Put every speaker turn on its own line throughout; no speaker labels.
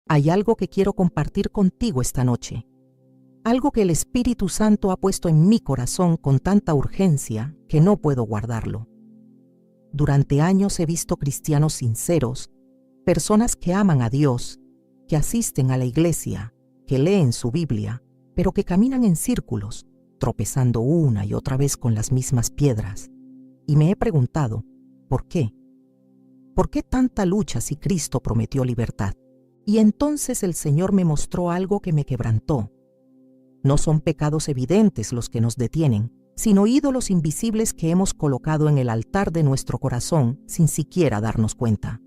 Hay algo que quiero compartir contigo esta noche. Algo que el Espíritu Santo ha puesto en mi corazón con tanta urgencia que no puedo guardarlo. Durante años he visto cristianos sinceros, personas que aman a Dios, que asisten a la iglesia, que leen su Biblia, pero que caminan en círculos, tropezando una y otra vez con las mismas piedras. Y me he preguntado, ¿por qué? ¿Por qué tanta lucha si Cristo prometió libertad? Y entonces el Señor me mostró algo que me quebrantó. No son pecados evidentes los que nos detienen, sino ídolos invisibles que hemos colocado en el altar de nuestro corazón sin siquiera darnos cuenta.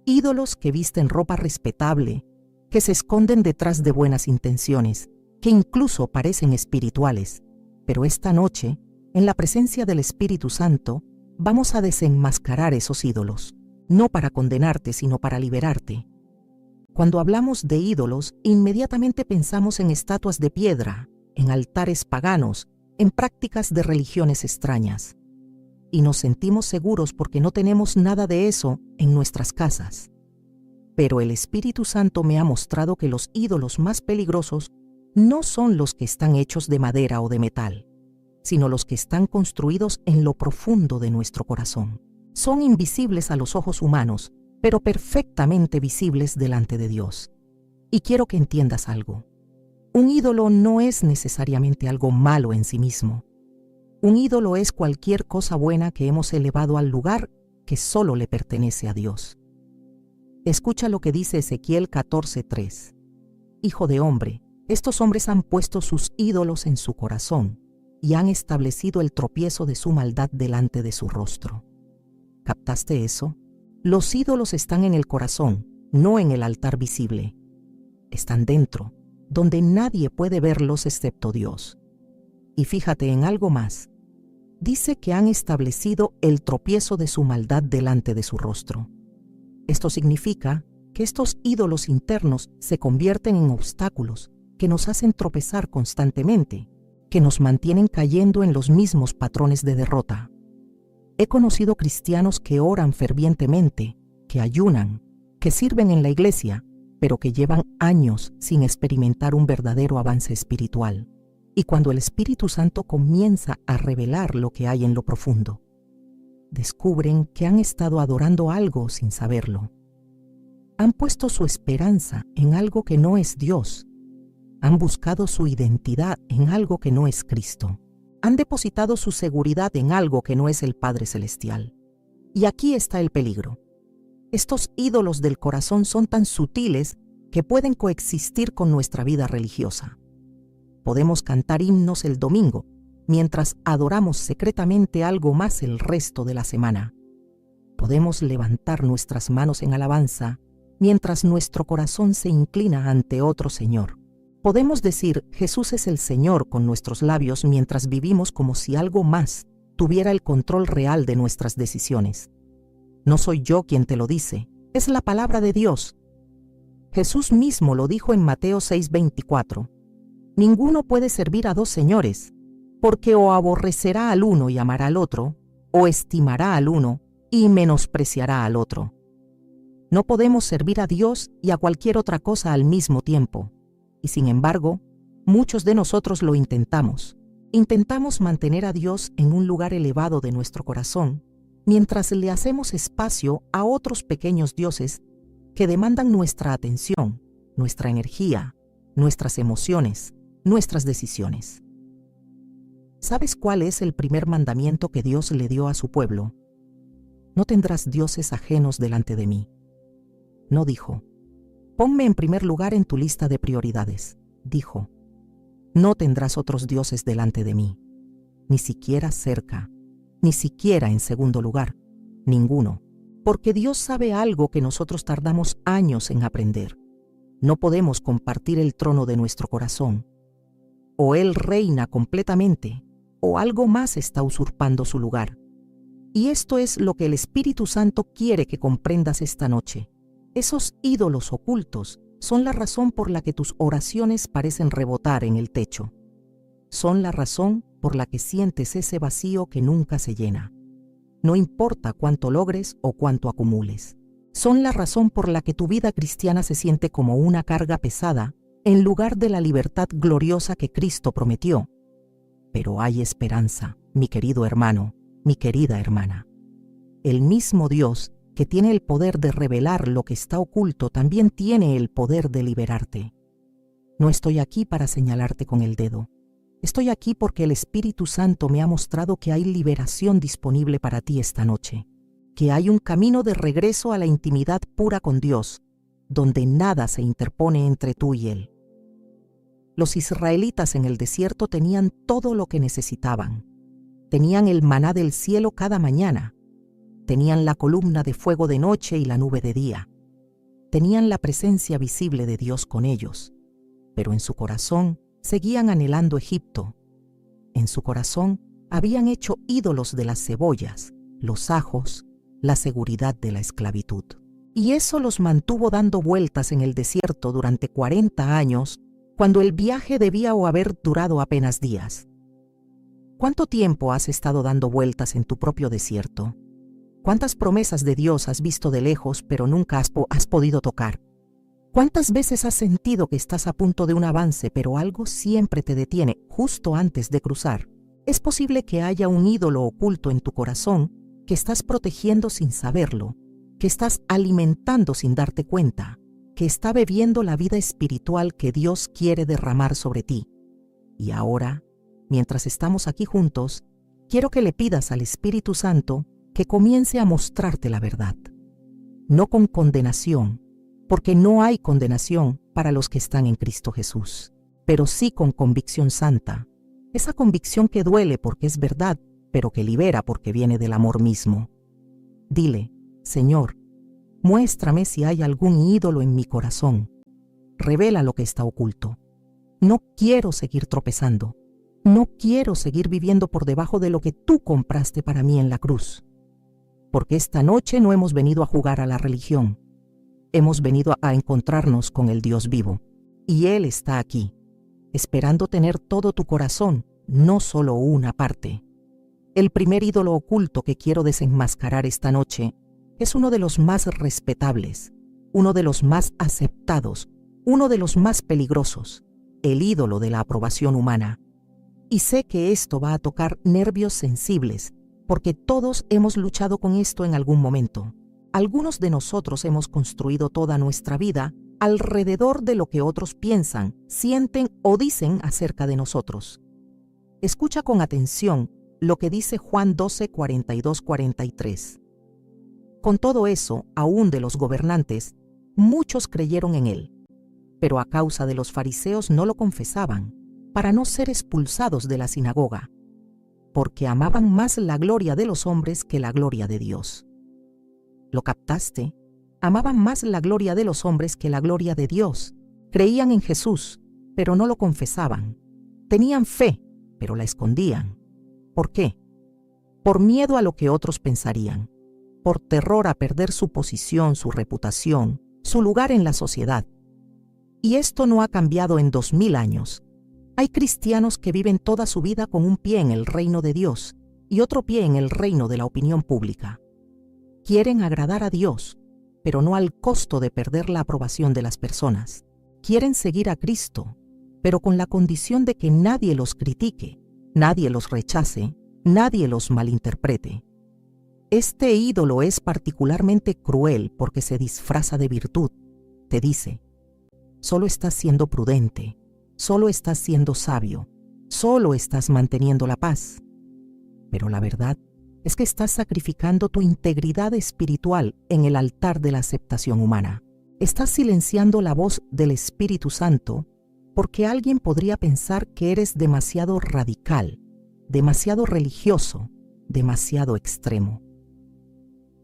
Ídolos que visten ropa respetable, que se esconden detrás de buenas intenciones, que incluso parecen espirituales. Pero esta noche, en la presencia del Espíritu Santo, vamos a desenmascarar esos ídolos, no para condenarte, sino para liberarte. Cuando hablamos de ídolos, inmediatamente pensamos en estatuas de piedra, en altares paganos, en prácticas de religiones extrañas. Y nos sentimos seguros porque no tenemos nada de eso en nuestras casas. Pero el Espíritu Santo me ha mostrado que los ídolos más peligrosos no son los que están hechos de madera o de metal, sino los que están construidos en lo profundo de nuestro corazón. Son invisibles a los ojos humanos, pero perfectamente visibles delante de Dios. Y quiero que entiendas algo. Un ídolo no es necesariamente algo malo en sí mismo. Un ídolo es cualquier cosa buena que hemos elevado al lugar que solo le pertenece a Dios. Escucha lo que dice Ezequiel 14:3. Hijo de hombre, estos hombres han puesto sus ídolos en su corazón y han establecido el tropiezo de su maldad delante de su rostro. ¿Captaste eso? Los ídolos están en el corazón, no en el altar visible. Están dentro, donde nadie puede verlos excepto Dios. Y fíjate en algo más. Dice que han establecido el tropiezo de su maldad delante de su rostro. Esto significa que estos ídolos internos se convierten en obstáculos que nos hacen tropezar constantemente, que nos mantienen cayendo en los mismos patrones de derrota. He conocido cristianos que oran fervientemente, que ayunan, que sirven en la iglesia, pero que llevan años sin experimentar un verdadero avance espiritual. Y cuando el Espíritu Santo comienza a revelar lo que hay en lo profundo, descubren que han estado adorando algo sin saberlo. Han puesto su esperanza en algo que no es Dios. Han buscado su identidad en algo que no es Cristo. Han depositado su seguridad en algo que no es el Padre Celestial. Y aquí está el peligro. Estos ídolos del corazón son tan sutiles que pueden coexistir con nuestra vida religiosa. Podemos cantar himnos el domingo, mientras adoramos secretamente algo más el resto de la semana. Podemos levantar nuestras manos en alabanza, mientras nuestro corazón se inclina ante otro Señor. Podemos decir Jesús es el Señor con nuestros labios mientras vivimos como si algo más tuviera el control real de nuestras decisiones. No soy yo quien te lo dice, es la palabra de Dios. Jesús mismo lo dijo en Mateo 6:24. Ninguno puede servir a dos señores, porque o aborrecerá al uno y amará al otro, o estimará al uno y menospreciará al otro. No podemos servir a Dios y a cualquier otra cosa al mismo tiempo. Y sin embargo, muchos de nosotros lo intentamos. Intentamos mantener a Dios en un lugar elevado de nuestro corazón, mientras le hacemos espacio a otros pequeños dioses que demandan nuestra atención, nuestra energía, nuestras emociones, nuestras decisiones. ¿Sabes cuál es el primer mandamiento que Dios le dio a su pueblo? No tendrás dioses ajenos delante de mí. No dijo, ponme en primer lugar en tu lista de prioridades. Dijo, no tendrás otros dioses delante de mí, ni siquiera cerca, ni siquiera en segundo lugar, ninguno, porque Dios sabe algo que nosotros tardamos años en aprender. No podemos compartir el trono de nuestro corazón. O Él reina completamente, o algo más está usurpando su lugar. Y esto es lo que el Espíritu Santo quiere que comprendas esta noche. Esos ídolos ocultos son la razón por la que tus oraciones parecen rebotar en el techo. Son la razón por la que sientes ese vacío que nunca se llena. No importa cuánto logres o cuánto acumules. son la razón por la que tu vida cristiana se siente como una carga pesada en lugar de la libertad gloriosa que Cristo prometió. Pero hay esperanza, mi querido hermano, mi querida hermana. El mismo Dios que tiene el poder de revelar lo que está oculto también tiene el poder de liberarte. No estoy aquí para señalarte con el dedo. Estoy aquí porque el Espíritu Santo me ha mostrado que hay liberación disponible para ti esta noche, que hay un camino de regreso a la intimidad pura con Dios, donde nada se interpone entre tú y Él. Los israelitas en el desierto tenían todo lo que necesitaban. Tenían el maná del cielo cada mañana. Tenían la columna de fuego de noche y la nube de día. Tenían la presencia visible de Dios con ellos. Pero en su corazón seguían anhelando Egipto. En su corazón habían hecho ídolos de las cebollas, los ajos, la seguridad de la esclavitud. Y eso los mantuvo dando vueltas en el desierto durante 40 años, cuando el viaje debía haber durado apenas días. ¿Cuánto tiempo has estado dando vueltas en tu propio desierto? ¿Cuántas promesas de Dios has visto de lejos pero nunca has podido tocar? ¿Cuántas veces has sentido que estás a punto de un avance pero algo siempre te detiene justo antes de cruzar? Es posible que haya un ídolo oculto en tu corazón que estás protegiendo sin saberlo, que estás alimentando sin darte cuenta, que está bebiendo la vida espiritual que Dios quiere derramar sobre ti. Y ahora, mientras estamos aquí juntos, quiero que le pidas al Espíritu Santo que comience a mostrarte la verdad. No con condenación, porque no hay condenación para los que están en Cristo Jesús, pero sí con convicción santa. Esa convicción que duele porque es verdad, pero que libera porque viene del amor mismo. Dile: Señor, muéstrame si hay algún ídolo en mi corazón. Revela lo que está oculto. No quiero seguir tropezando. No quiero seguir viviendo por debajo de lo que tú compraste para mí en la cruz. Porque esta noche no hemos venido a jugar a la religión. Hemos venido a encontrarnos con el Dios vivo. Y Él está aquí, esperando tener todo tu corazón, no solo una parte. El primer ídolo oculto que quiero desenmascarar esta noche es uno de los más respetables, uno de los más aceptados, uno de los más peligrosos, el ídolo de la aprobación humana. Y sé que esto va a tocar nervios sensibles, porque todos hemos luchado con esto en algún momento. Algunos de nosotros hemos construido toda nuestra vida alrededor de lo que otros piensan, sienten o dicen acerca de nosotros. Escucha con atención lo que dice Juan 12, 42-43. Con todo eso, aún de los gobernantes, muchos creyeron en él, pero a causa de los fariseos no lo confesaban, para no ser expulsados de la sinagoga, porque amaban más la gloria de los hombres que la gloria de Dios. ¿Lo captaste? Amaban más la gloria de los hombres que la gloria de Dios. Creían en Jesús, pero no lo confesaban. Tenían fe, pero la escondían. ¿Por qué? Por miedo a lo que otros pensarían, por terror a perder su posición, su reputación, su lugar en la sociedad. Y esto no ha cambiado en 2000 años. Hay cristianos que viven toda su vida con un pie en el reino de Dios y otro pie en el reino de la opinión pública. Quieren agradar a Dios, pero no al costo de perder la aprobación de las personas. Quieren seguir a Cristo, pero con la condición de que nadie los critique, nadie los rechace, nadie los malinterprete. Este ídolo es particularmente cruel porque se disfraza de virtud. Te dice: solo estás siendo prudente, solo estás siendo sabio, solo estás manteniendo la paz. Pero la verdad es que estás sacrificando tu integridad espiritual en el altar de la aceptación humana. Estás silenciando la voz del Espíritu Santo porque alguien podría pensar que eres demasiado radical, demasiado religioso, demasiado extremo.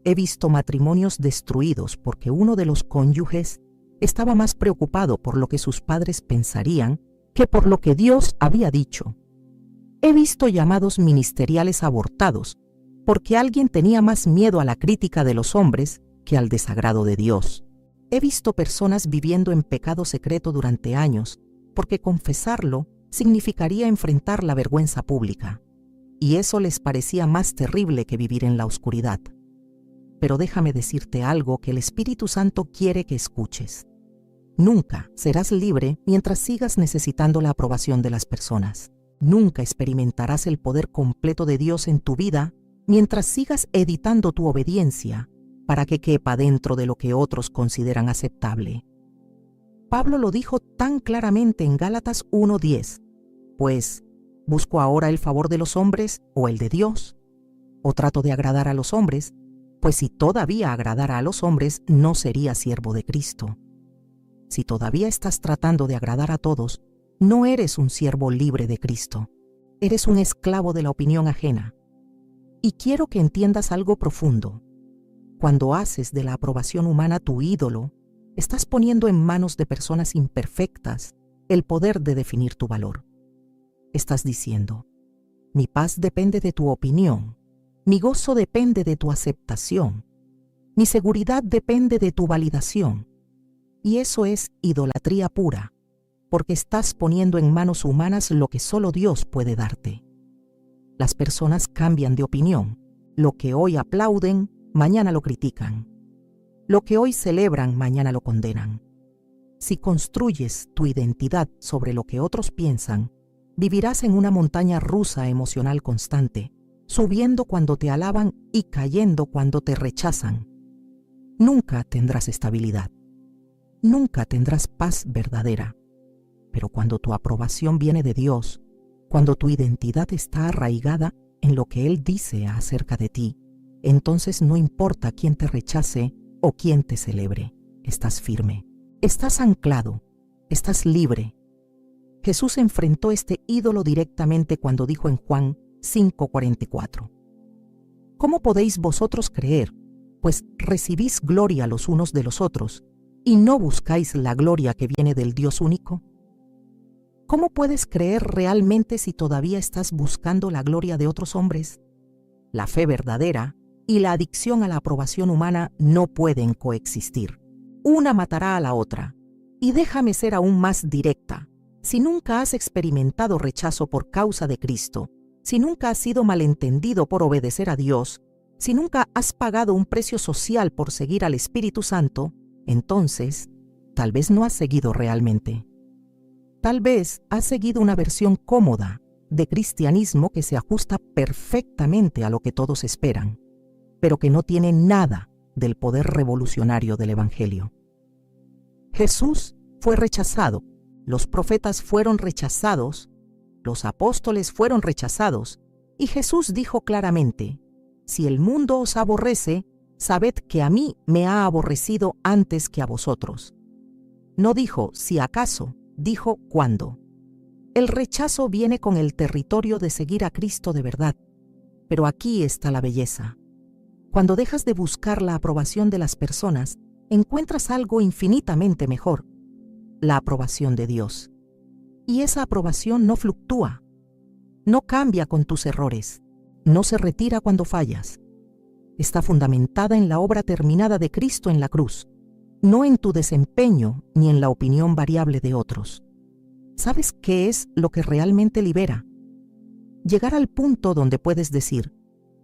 He visto matrimonios destruidos porque uno de los cónyuges estaba más preocupado por lo que sus padres pensarían que por lo que Dios había dicho. He visto llamados ministeriales abortados porque alguien tenía más miedo a la crítica de los hombres que al desagrado de Dios. He visto personas viviendo en pecado secreto durante años porque confesarlo significaría enfrentar la vergüenza pública, y eso les parecía más terrible que vivir en la oscuridad. Pero déjame decirte algo que el Espíritu Santo quiere que escuches. Nunca serás libre mientras sigas necesitando la aprobación de las personas. Nunca experimentarás el poder completo de Dios en tu vida mientras sigas editando tu obediencia para que quepa dentro de lo que otros consideran aceptable. Pablo lo dijo tan claramente en Gálatas 1:10. Pues, ¿busco ahora el favor de los hombres o el de Dios? ¿O trato de agradar a los hombres? Pues si todavía agradara a los hombres, no sería siervo de Cristo. Si todavía estás tratando de agradar a todos, no eres un siervo libre de Cristo. Eres un esclavo de la opinión ajena. Y quiero que entiendas algo profundo. Cuando haces de la aprobación humana tu ídolo, estás poniendo en manos de personas imperfectas el poder de definir tu valor. Estás diciendo, mi paz depende de tu opinión. Mi gozo depende de tu aceptación. Mi seguridad depende de tu validación. Y eso es idolatría pura, porque estás poniendo en manos humanas lo que solo Dios puede darte. Las personas cambian de opinión. Lo que hoy aplauden, mañana lo critican. Lo que hoy celebran, mañana lo condenan. Si construyes tu identidad sobre lo que otros piensan, vivirás en una montaña rusa emocional constante, subiendo cuando te alaban y cayendo cuando te rechazan. Nunca tendrás estabilidad. Nunca tendrás paz verdadera. Pero cuando tu aprobación viene de Dios, cuando tu identidad está arraigada en lo que Él dice acerca de ti, entonces no importa quién te rechace o quién te celebre, estás firme, estás anclado, estás libre. Jesús enfrentó este ídolo directamente cuando dijo en Juan 5:44. ¿Cómo podéis vosotros creer, pues recibís gloria los unos de los otros, y no buscáis la gloria que viene del Dios único? ¿Cómo puedes creer realmente si todavía estás buscando la gloria de otros hombres? La fe verdadera y la adicción a la aprobación humana no pueden coexistir. Una matará a la otra. Y déjame ser aún más directa. Si nunca has experimentado rechazo por causa de Cristo, si nunca has sido malentendido por obedecer a Dios, si nunca has pagado un precio social por seguir al Espíritu Santo, entonces, tal vez no has seguido realmente. Tal vez has seguido una versión cómoda de cristianismo que se ajusta perfectamente a lo que todos esperan, pero que no tiene nada del poder revolucionario del Evangelio. Jesús fue rechazado, los profetas fueron rechazados, los apóstoles fueron rechazados, y Jesús dijo claramente, si el mundo os aborrece, sabed que a mí me ha aborrecido antes que a vosotros. No dijo si acaso, dijo cuándo. El rechazo viene con el territorio de seguir a Cristo de verdad, pero aquí está la belleza. Cuando dejas de buscar la aprobación de las personas, encuentras algo infinitamente mejor, la aprobación de Dios. Y esa aprobación no fluctúa, no cambia con tus errores, no se retira cuando fallas. Está fundamentada en la obra terminada de Cristo en la cruz, no en tu desempeño ni en la opinión variable de otros. ¿Sabes qué es lo que realmente libera? Llegar al punto donde puedes decir,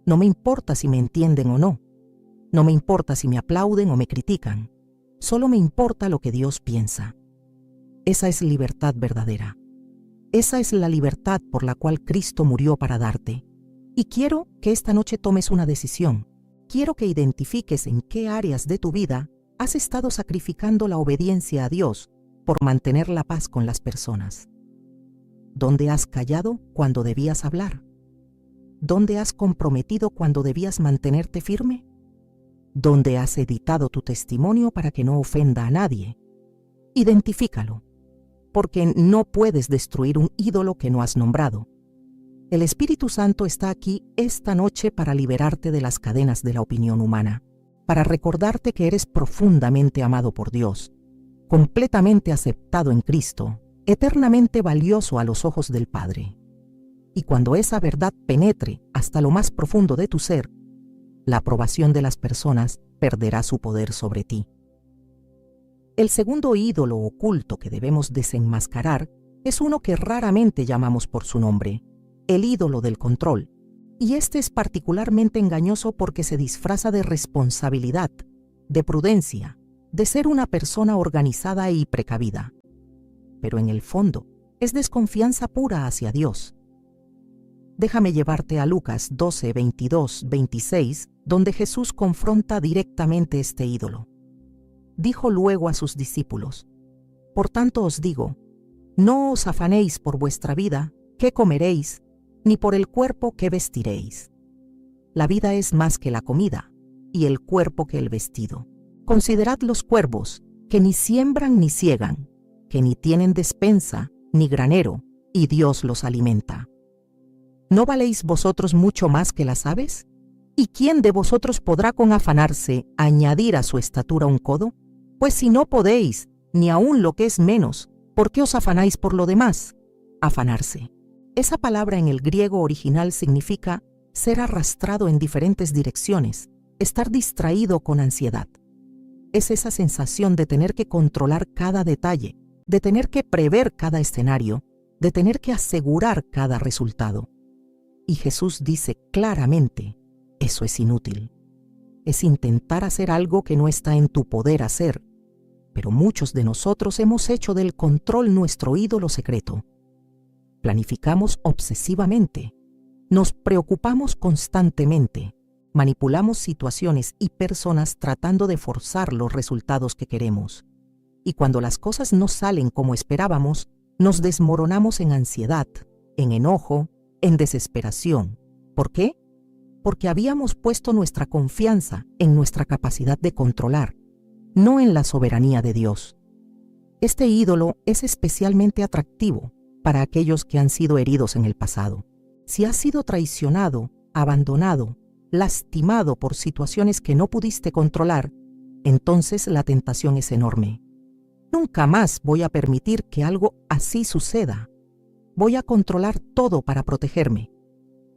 no me importa si me entienden o no, no me importa si me aplauden o me critican, solo me importa lo que Dios piensa. Esa es libertad verdadera. Esa es la libertad por la cual Cristo murió para darte. Y quiero que esta noche tomes una decisión. Quiero que identifiques en qué áreas de tu vida has estado sacrificando la obediencia a Dios por mantener la paz con las personas. ¿Dónde has callado cuando debías hablar? ¿Dónde has comprometido cuando debías mantenerte firme? ¿Dónde has editado tu testimonio para que no ofenda a nadie? Identifícalo, porque no puedes destruir un ídolo que no has nombrado. El Espíritu Santo está aquí esta noche para liberarte de las cadenas de la opinión humana, para recordarte que eres profundamente amado por Dios, completamente aceptado en Cristo, eternamente valioso a los ojos del Padre. Y cuando esa verdad penetre hasta lo más profundo de tu ser, la aprobación de las personas perderá su poder sobre ti. El segundo ídolo oculto que debemos desenmascarar es uno que raramente llamamos por su nombre, el ídolo del control. Y este es particularmente engañoso porque se disfraza de responsabilidad, de prudencia, de ser una persona organizada y precavida. Pero en el fondo, es desconfianza pura hacia Dios. Déjame llevarte a Lucas 12, 22, 26, donde Jesús confronta directamente este ídolo. Dijo luego a sus discípulos: Por tanto os digo, no os afanéis por vuestra vida, qué comeréis, ni por el cuerpo qué vestiréis. La vida es más que la comida, y el cuerpo que el vestido. Considerad los cuervos, que ni siembran ni siegan, que ni tienen despensa ni granero, y Dios los alimenta. ¿No valéis vosotros mucho más que las aves? ¿Y quién de vosotros podrá con afanarse añadir a su estatura un codo? Pues si no podéis, ni aun lo que es menos, ¿por qué os afanáis por lo demás? Afanarse. Esa palabra en el griego original significa ser arrastrado en diferentes direcciones, estar distraído con ansiedad. Es esa sensación de tener que controlar cada detalle, de tener que prever cada escenario, de tener que asegurar cada resultado. Y Jesús dice claramente, eso es inútil. Es intentar hacer algo que no está en tu poder hacer. Pero muchos de nosotros hemos hecho del control nuestro ídolo secreto. Planificamos obsesivamente, nos preocupamos constantemente, manipulamos situaciones y personas tratando de forzar los resultados que queremos. Y cuando las cosas no salen como esperábamos, nos desmoronamos en ansiedad, en enojo, en desesperación. ¿Por qué? Porque habíamos puesto nuestra confianza en nuestra capacidad de controlar, no en la soberanía de Dios. Este ídolo es especialmente atractivo para aquellos que han sido heridos en el pasado. Si has sido traicionado, abandonado, lastimado por situaciones que no pudiste controlar, entonces la tentación es enorme. Nunca más voy a permitir que algo así suceda. Voy a controlar todo para protegerme.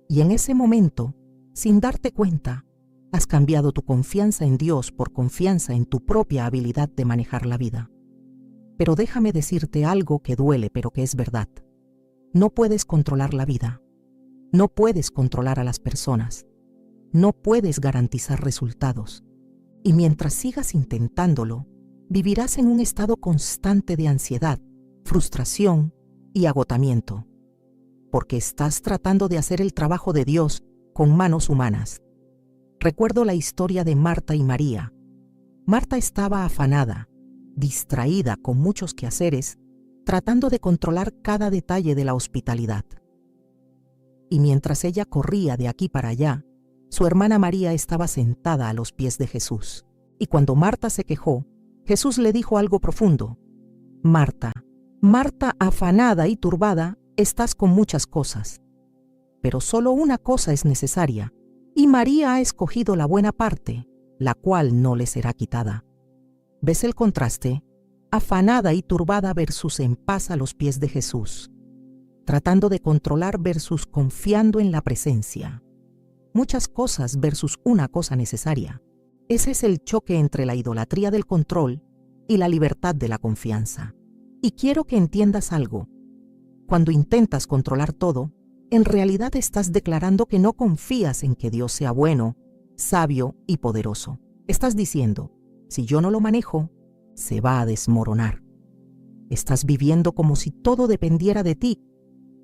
Y en ese momento, sin darte cuenta, has cambiado tu confianza en Dios por confianza en tu propia habilidad de manejar la vida. Pero déjame decirte algo que duele, pero que es verdad. No puedes controlar la vida. No puedes controlar a las personas. No puedes garantizar resultados. Y mientras sigas intentándolo, vivirás en un estado constante de ansiedad, frustración y agotamiento, porque estás tratando de hacer el trabajo de Dios con manos humanas. Recuerdo la historia de Marta y María. Marta estaba afanada, distraída con muchos quehaceres, tratando de controlar cada detalle de la hospitalidad. Y mientras ella corría de aquí para allá, su hermana María estaba sentada a los pies de Jesús. Y cuando Marta se quejó, Jesús le dijo algo profundo: Marta, Marta, afanada y turbada, estás con muchas cosas. Pero solo una cosa es necesaria, y María ha escogido la buena parte, la cual no le será quitada. ¿Ves el contraste? Afanada y turbada versus en paz a los pies de Jesús. Tratando de controlar versus confiando en la presencia. Muchas cosas versus una cosa necesaria. Ese es el choque entre la idolatría del control y la libertad de la confianza. Y quiero que entiendas algo. Cuando intentas controlar todo, en realidad estás declarando que no confías en que Dios sea bueno, sabio y poderoso. Estás diciendo, si yo no lo manejo, se va a desmoronar. Estás viviendo como si todo dependiera de ti,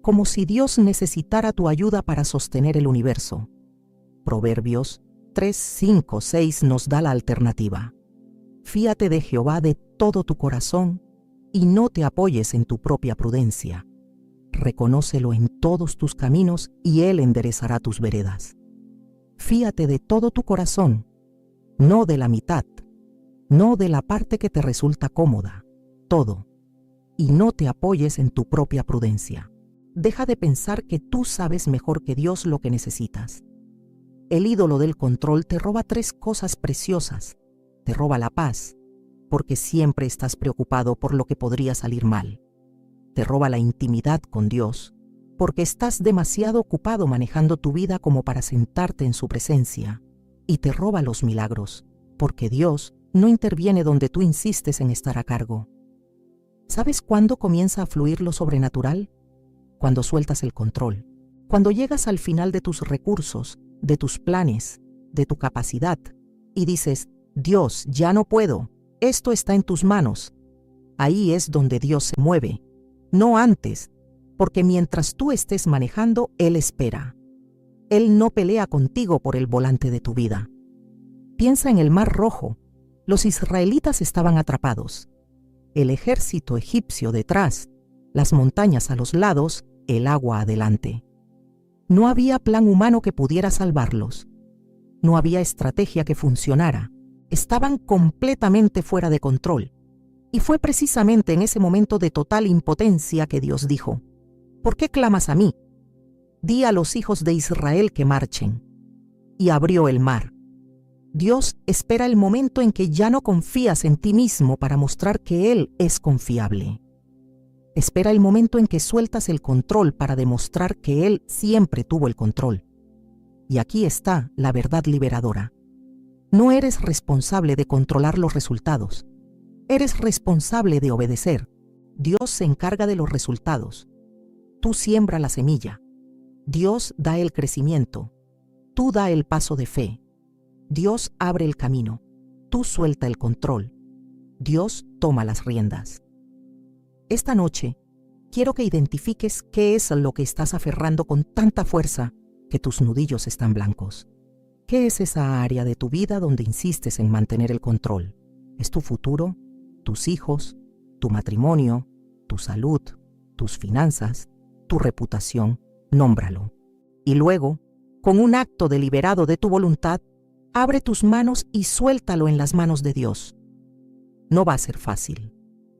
como si Dios necesitara tu ayuda para sostener el universo. Proverbios 3, 5, 6 nos da la alternativa. Fíate de Jehová de todo tu corazón y no te apoyes en tu propia prudencia. Reconócelo en todos tus caminos y Él enderezará tus veredas. Fíate de todo tu corazón, no de la mitad, no de la parte que te resulta cómoda, todo. Y no te apoyes en tu propia prudencia. Deja de pensar que tú sabes mejor que Dios lo que necesitas. El ídolo del control te roba 3 cosas preciosas. Te roba la paz, porque siempre estás preocupado por lo que podría salir mal. Te roba la intimidad con Dios, porque estás demasiado ocupado manejando tu vida como para sentarte en su presencia. Y te roba los milagros, porque Dios no interviene donde tú insistes en estar a cargo. ¿Sabes cuándo comienza a fluir lo sobrenatural? Cuando sueltas el control. Cuando llegas al final de tus recursos, de tus planes, de tu capacidad, y dices, Dios, ya no puedo, esto está en tus manos, ahí es donde Dios se mueve, no antes, porque mientras tú estés manejando, Él espera. Él no pelea contigo por el volante de tu vida. Piensa en el Mar Rojo. Los israelitas estaban atrapados. El ejército egipcio detrás, las montañas a los lados, el agua adelante. No había plan humano que pudiera salvarlos. No había estrategia que funcionara. Estaban completamente fuera de control. Y fue precisamente en ese momento de total impotencia que Dios dijo, ¿por qué clamas a mí? Di a los hijos de Israel que marchen. Y abrió el mar. Dios espera el momento en que ya no confías en ti mismo para mostrar que Él es confiable. Espera el momento en que sueltas el control para demostrar que Él siempre tuvo el control. Y aquí está la verdad liberadora. No eres responsable de controlar los resultados. Eres responsable de obedecer. Dios se encarga de los resultados. Tú siembra la semilla. Dios da el crecimiento. Tú da el paso de fe. Dios abre el camino. Tú suelta el control. Dios toma las riendas. Esta noche, quiero que identifiques qué es lo que estás aferrando con tanta fuerza que tus nudillos están blancos. ¿Qué es esa área de tu vida donde insistes en mantener el control? ¿Es tu futuro, tus hijos, tu matrimonio, tu salud, tus finanzas, tu reputación? Nómbralo. Y luego, con un acto deliberado de tu voluntad, abre tus manos y suéltalo en las manos de Dios. No va a ser fácil.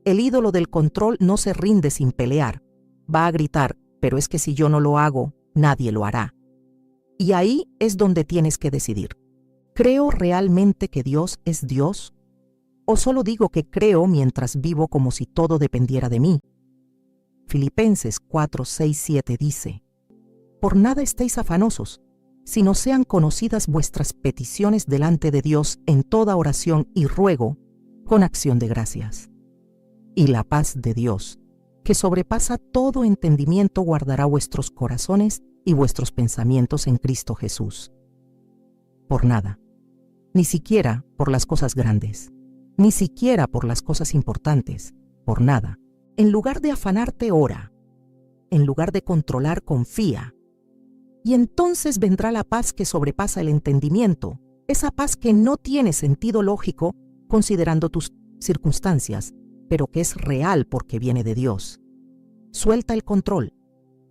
El ídolo del control no se rinde sin pelear. Va a gritar, pero es que si yo no lo hago, nadie lo hará. Y ahí es donde tienes que decidir. ¿Creo realmente que Dios es Dios? ¿O solo digo que creo mientras vivo como si todo dependiera de mí? Filipenses 4, 6, 7 dice, por nada estéis afanosos, sino sean conocidas vuestras peticiones delante de Dios en toda oración y ruego, con acción de gracias. Y la paz de Dios, que sobrepasa todo entendimiento, guardará vuestros corazones y vuestros pensamientos en Cristo Jesús. Por nada, ni siquiera por las cosas grandes, ni siquiera por las cosas importantes, por nada. En lugar de afanarte, ora. En lugar de controlar, confía. Y entonces vendrá la paz que sobrepasa el entendimiento, esa paz que no tiene sentido lógico considerando tus circunstancias, pero que es real porque viene de Dios. Suelta el control,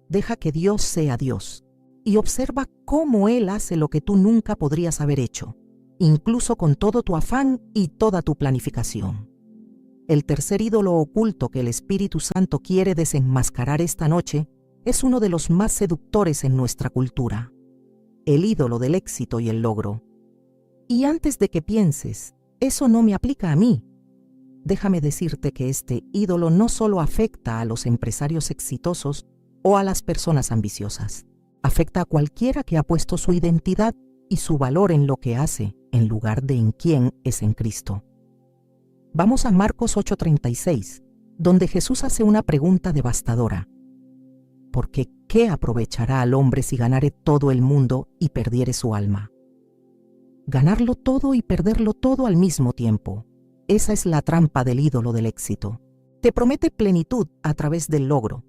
deja que Dios sea Dios, y observa cómo Él hace lo que tú nunca podrías haber hecho, incluso con todo tu afán y toda tu planificación. El tercer ídolo oculto que el Espíritu Santo quiere desenmascarar esta noche es uno de los más seductores en nuestra cultura, el ídolo del éxito y el logro. Y antes de que pienses, eso no me aplica a mí, déjame decirte que este ídolo no solo afecta a los empresarios exitosos o a las personas ambiciosas, afecta a cualquiera que ha puesto su identidad y su valor en lo que hace, en lugar de en quién es en Cristo. Vamos a Marcos 8:36, donde Jesús hace una pregunta devastadora. Porque ¿qué aprovechará al hombre si ganare todo el mundo y perdiere su alma? Ganarlo todo y perderlo todo al mismo tiempo. Esa es la trampa del ídolo del éxito. Te promete plenitud a través del logro,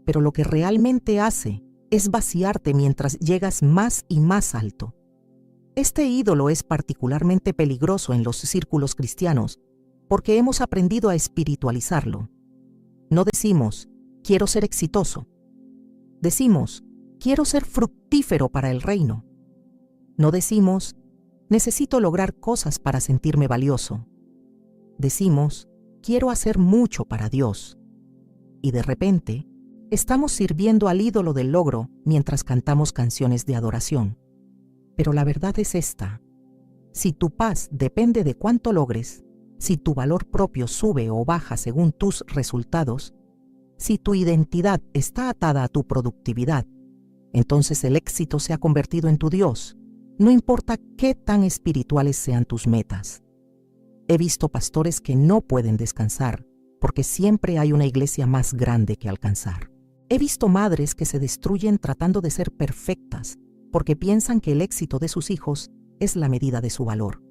pero lo que realmente hace es vaciarte mientras llegas más y más alto. Este ídolo es particularmente peligroso en los círculos cristianos porque hemos aprendido a espiritualizarlo. No decimos, quiero ser exitoso. Decimos, quiero ser fructífero para el reino. No decimos, necesito lograr cosas para sentirme valioso. Decimos, quiero hacer mucho para Dios. Y de repente, estamos sirviendo al ídolo del logro mientras cantamos canciones de adoración. Pero la verdad es esta. Si tu paz depende de cuánto logres, si tu valor propio sube o baja según tus resultados, si tu identidad está atada a tu productividad, entonces el éxito se ha convertido en tu Dios, no importa qué tan espirituales sean tus metas. He visto pastores que no pueden descansar porque siempre hay una iglesia más grande que alcanzar. He visto madres que se destruyen tratando de ser perfectas porque piensan que el éxito de sus hijos es la medida de su valor.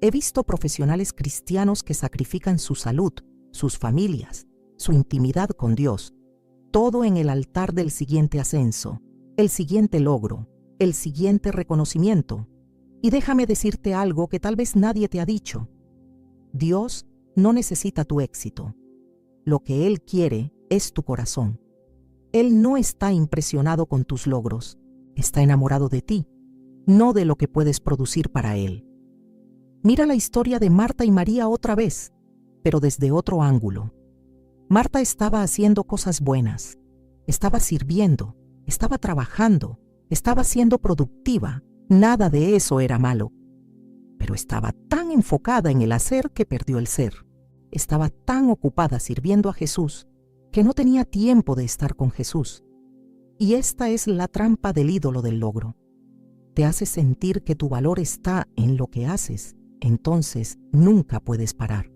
He visto profesionales cristianos que sacrifican su salud, sus familias, su intimidad con Dios, todo en el altar del siguiente ascenso, el siguiente logro, el siguiente reconocimiento. Y déjame decirte algo que tal vez nadie te ha dicho. Dios no necesita tu éxito. Lo que Él quiere es tu corazón. Él no está impresionado con tus logros, está enamorado de ti, no de lo que puedes producir para Él. Mira la historia de Marta y María otra vez, pero desde otro ángulo. Marta estaba haciendo cosas buenas, estaba sirviendo, estaba trabajando, estaba siendo productiva, nada de eso era malo. Pero estaba tan enfocada en el hacer que perdió el ser. Estaba tan ocupada sirviendo a Jesús que no tenía tiempo de estar con Jesús. Y esta es la trampa del ídolo del logro. Te hace sentir que tu valor está en lo que haces, entonces nunca puedes parar.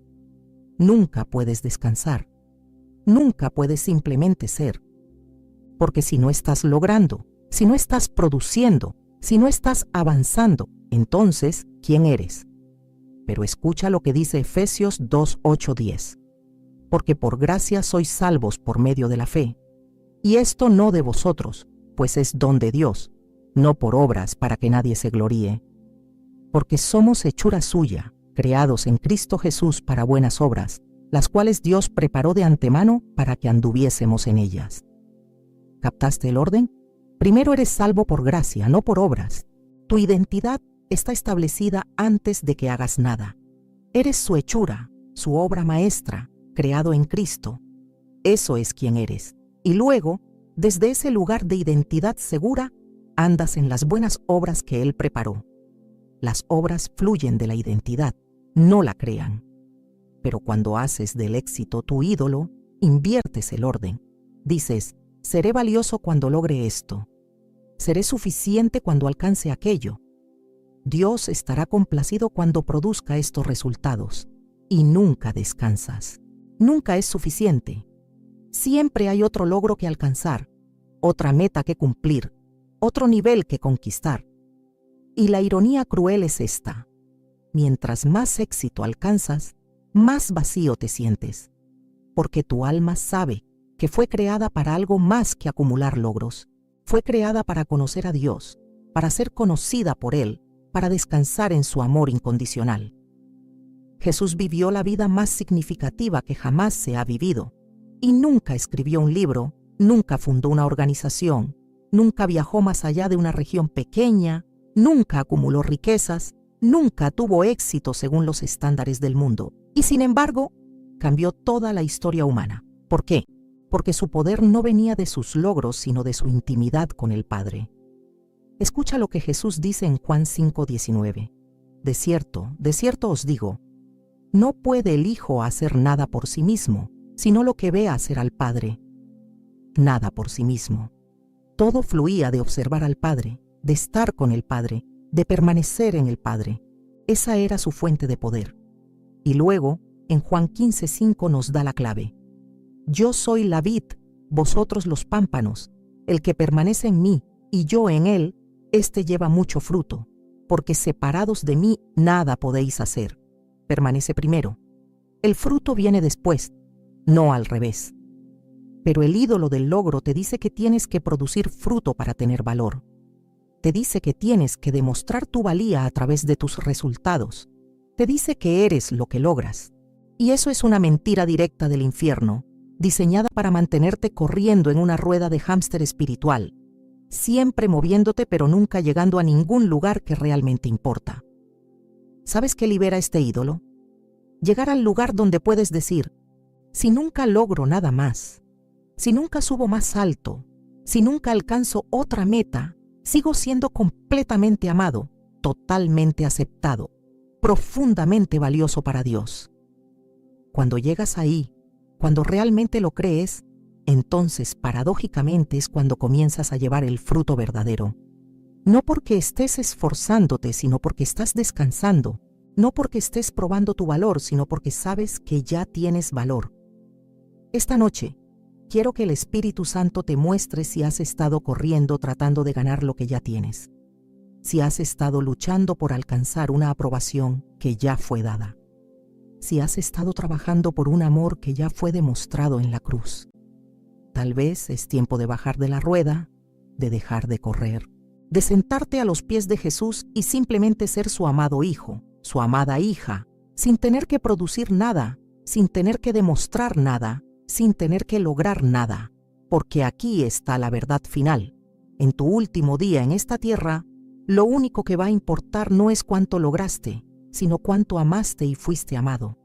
Nunca puedes descansar. Nunca puedes simplemente ser. Porque si no estás logrando, si no estás produciendo, si no estás avanzando, entonces, ¿quién eres? Pero escucha lo que dice Efesios 2:8-10. Porque por gracia sois salvos por medio de la fe. Y esto no de vosotros, pues es don de Dios, no por obras para que nadie se gloríe. Porque somos hechura suya, creados en Cristo Jesús para buenas obras, las cuales Dios preparó de antemano para que anduviésemos en ellas. ¿Captaste el orden? Primero eres salvo por gracia, no por obras. Tu identidad está establecida antes de que hagas nada. Eres su hechura, su obra maestra, creado en Cristo. Eso es quien eres. Y luego, desde ese lugar de identidad segura, andas en las buenas obras que Él preparó. Las obras fluyen de la identidad, no la crean. Pero cuando haces del éxito tu ídolo, inviertes el orden. Dices, seré valioso cuando logre esto. Seré suficiente cuando alcance aquello. Dios estará complacido cuando produzca estos resultados. Y nunca descansas. Nunca es suficiente. Siempre hay otro logro que alcanzar, otra meta que cumplir, otro nivel que conquistar. Y la ironía cruel es esta. Mientras más éxito alcanzas, más vacío te sientes, porque tu alma sabe que fue creada para algo más que acumular logros. Fue creada para conocer a Dios, para ser conocida por Él, para descansar en su amor incondicional. Jesús vivió la vida más significativa que jamás se ha vivido, y nunca escribió un libro, nunca fundó una organización, nunca viajó más allá de una región pequeña, nunca acumuló riquezas, nunca tuvo éxito según los estándares del mundo. Y sin embargo, cambió toda la historia humana. ¿Por qué? Porque su poder no venía de sus logros, sino de su intimidad con el Padre. Escucha lo que Jesús dice en Juan 5:19. De cierto os digo, no puede el Hijo hacer nada por sí mismo, sino lo que ve hacer al Padre. Nada por sí mismo. Todo fluía de observar al Padre, de estar con el Padre, de permanecer en el Padre. Esa era su fuente de poder. Y luego, en Juan 15:5 nos da la clave. Yo soy la vid, vosotros los pámpanos. El que permanece en mí y yo en él, éste lleva mucho fruto, porque separados de mí nada podéis hacer. Permanece primero. El fruto viene después, no al revés. Pero el ídolo del logro te dice que tienes que producir fruto para tener valor. Te dice que tienes que demostrar tu valía a través de tus resultados. Te dice que eres lo que logras. Y eso es una mentira directa del infierno, diseñada para mantenerte corriendo en una rueda de hámster espiritual, siempre moviéndote pero nunca llegando a ningún lugar que realmente importa. ¿Sabes qué libera este ídolo? Llegar al lugar donde puedes decir, si nunca logro nada más, si nunca subo más alto, si nunca alcanzo otra meta, sigo siendo completamente amado, totalmente aceptado, profundamente valioso para Dios. Cuando llegas ahí, cuando realmente lo crees, entonces paradójicamente es cuando comienzas a llevar el fruto verdadero. No porque estés esforzándote, sino porque estás descansando. No porque estés probando tu valor, sino porque sabes que ya tienes valor. Esta noche, quiero que el Espíritu Santo te muestre si has estado corriendo tratando de ganar lo que ya tienes, si has estado luchando por alcanzar una aprobación que ya fue dada, si has estado trabajando por un amor que ya fue demostrado en la cruz. Tal vez es tiempo de bajar de la rueda, de dejar de correr, de sentarte a los pies de Jesús y simplemente ser su amado hijo, su amada hija, sin tener que producir nada, sin tener que demostrar nada, sin tener que lograr nada, porque aquí está la verdad final. En tu último día en esta tierra, lo único que va a importar no es cuánto lograste, sino cuánto amaste y fuiste amado.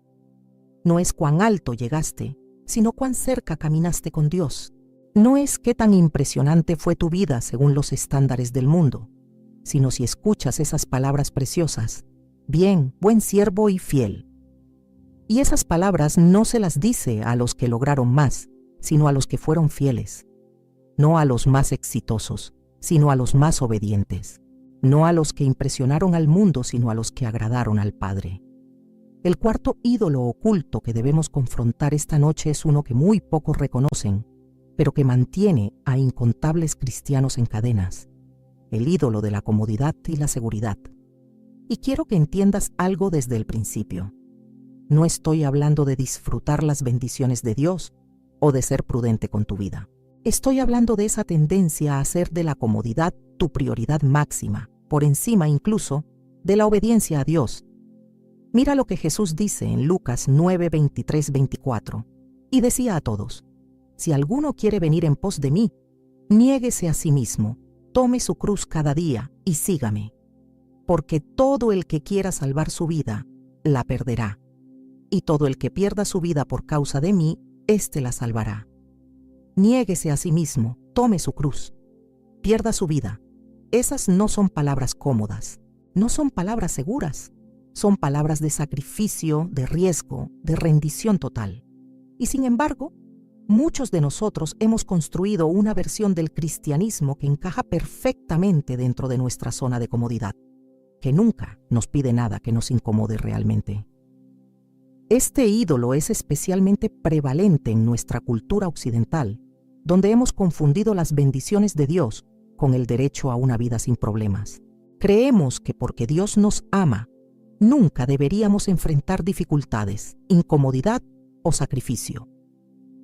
No es cuán alto llegaste, sino cuán cerca caminaste con Dios. No es qué tan impresionante fue tu vida según los estándares del mundo, sino si escuchas esas palabras preciosas: bien, buen siervo y fiel. Y esas palabras no se las dice a los que lograron más, sino a los que fueron fieles. No a los más exitosos, sino a los más obedientes. No a los que impresionaron al mundo, sino a los que agradaron al Padre. El cuarto ídolo oculto que debemos confrontar esta noche es uno que muy pocos reconocen, pero que mantiene a incontables cristianos en cadenas: el ídolo de la comodidad y la seguridad. Y quiero que entiendas algo desde el principio. No estoy hablando de disfrutar las bendiciones de Dios o de ser prudente con tu vida. Estoy hablando de esa tendencia a hacer de la comodidad tu prioridad máxima, por encima incluso de la obediencia a Dios. Mira lo que Jesús dice en Lucas 9, 23, 24. Y decía a todos: si alguno quiere venir en pos de mí, niéguese a sí mismo, tome su cruz cada día y sígame. Porque todo el que quiera salvar su vida, la perderá. Y todo el que pierda su vida por causa de mí, éste la salvará. Niéguese a sí mismo, tome su cruz, pierda su vida. Esas no son palabras cómodas, no son palabras seguras, son palabras de sacrificio, de riesgo, de rendición total. Y sin embargo, muchos de nosotros hemos construido una versión del cristianismo que encaja perfectamente dentro de nuestra zona de comodidad, que nunca nos pide nada que nos incomode realmente. Este ídolo es especialmente prevalente en nuestra cultura occidental, donde hemos confundido las bendiciones de Dios con el derecho a una vida sin problemas. Creemos que porque Dios nos ama, nunca deberíamos enfrentar dificultades, incomodidad o sacrificio.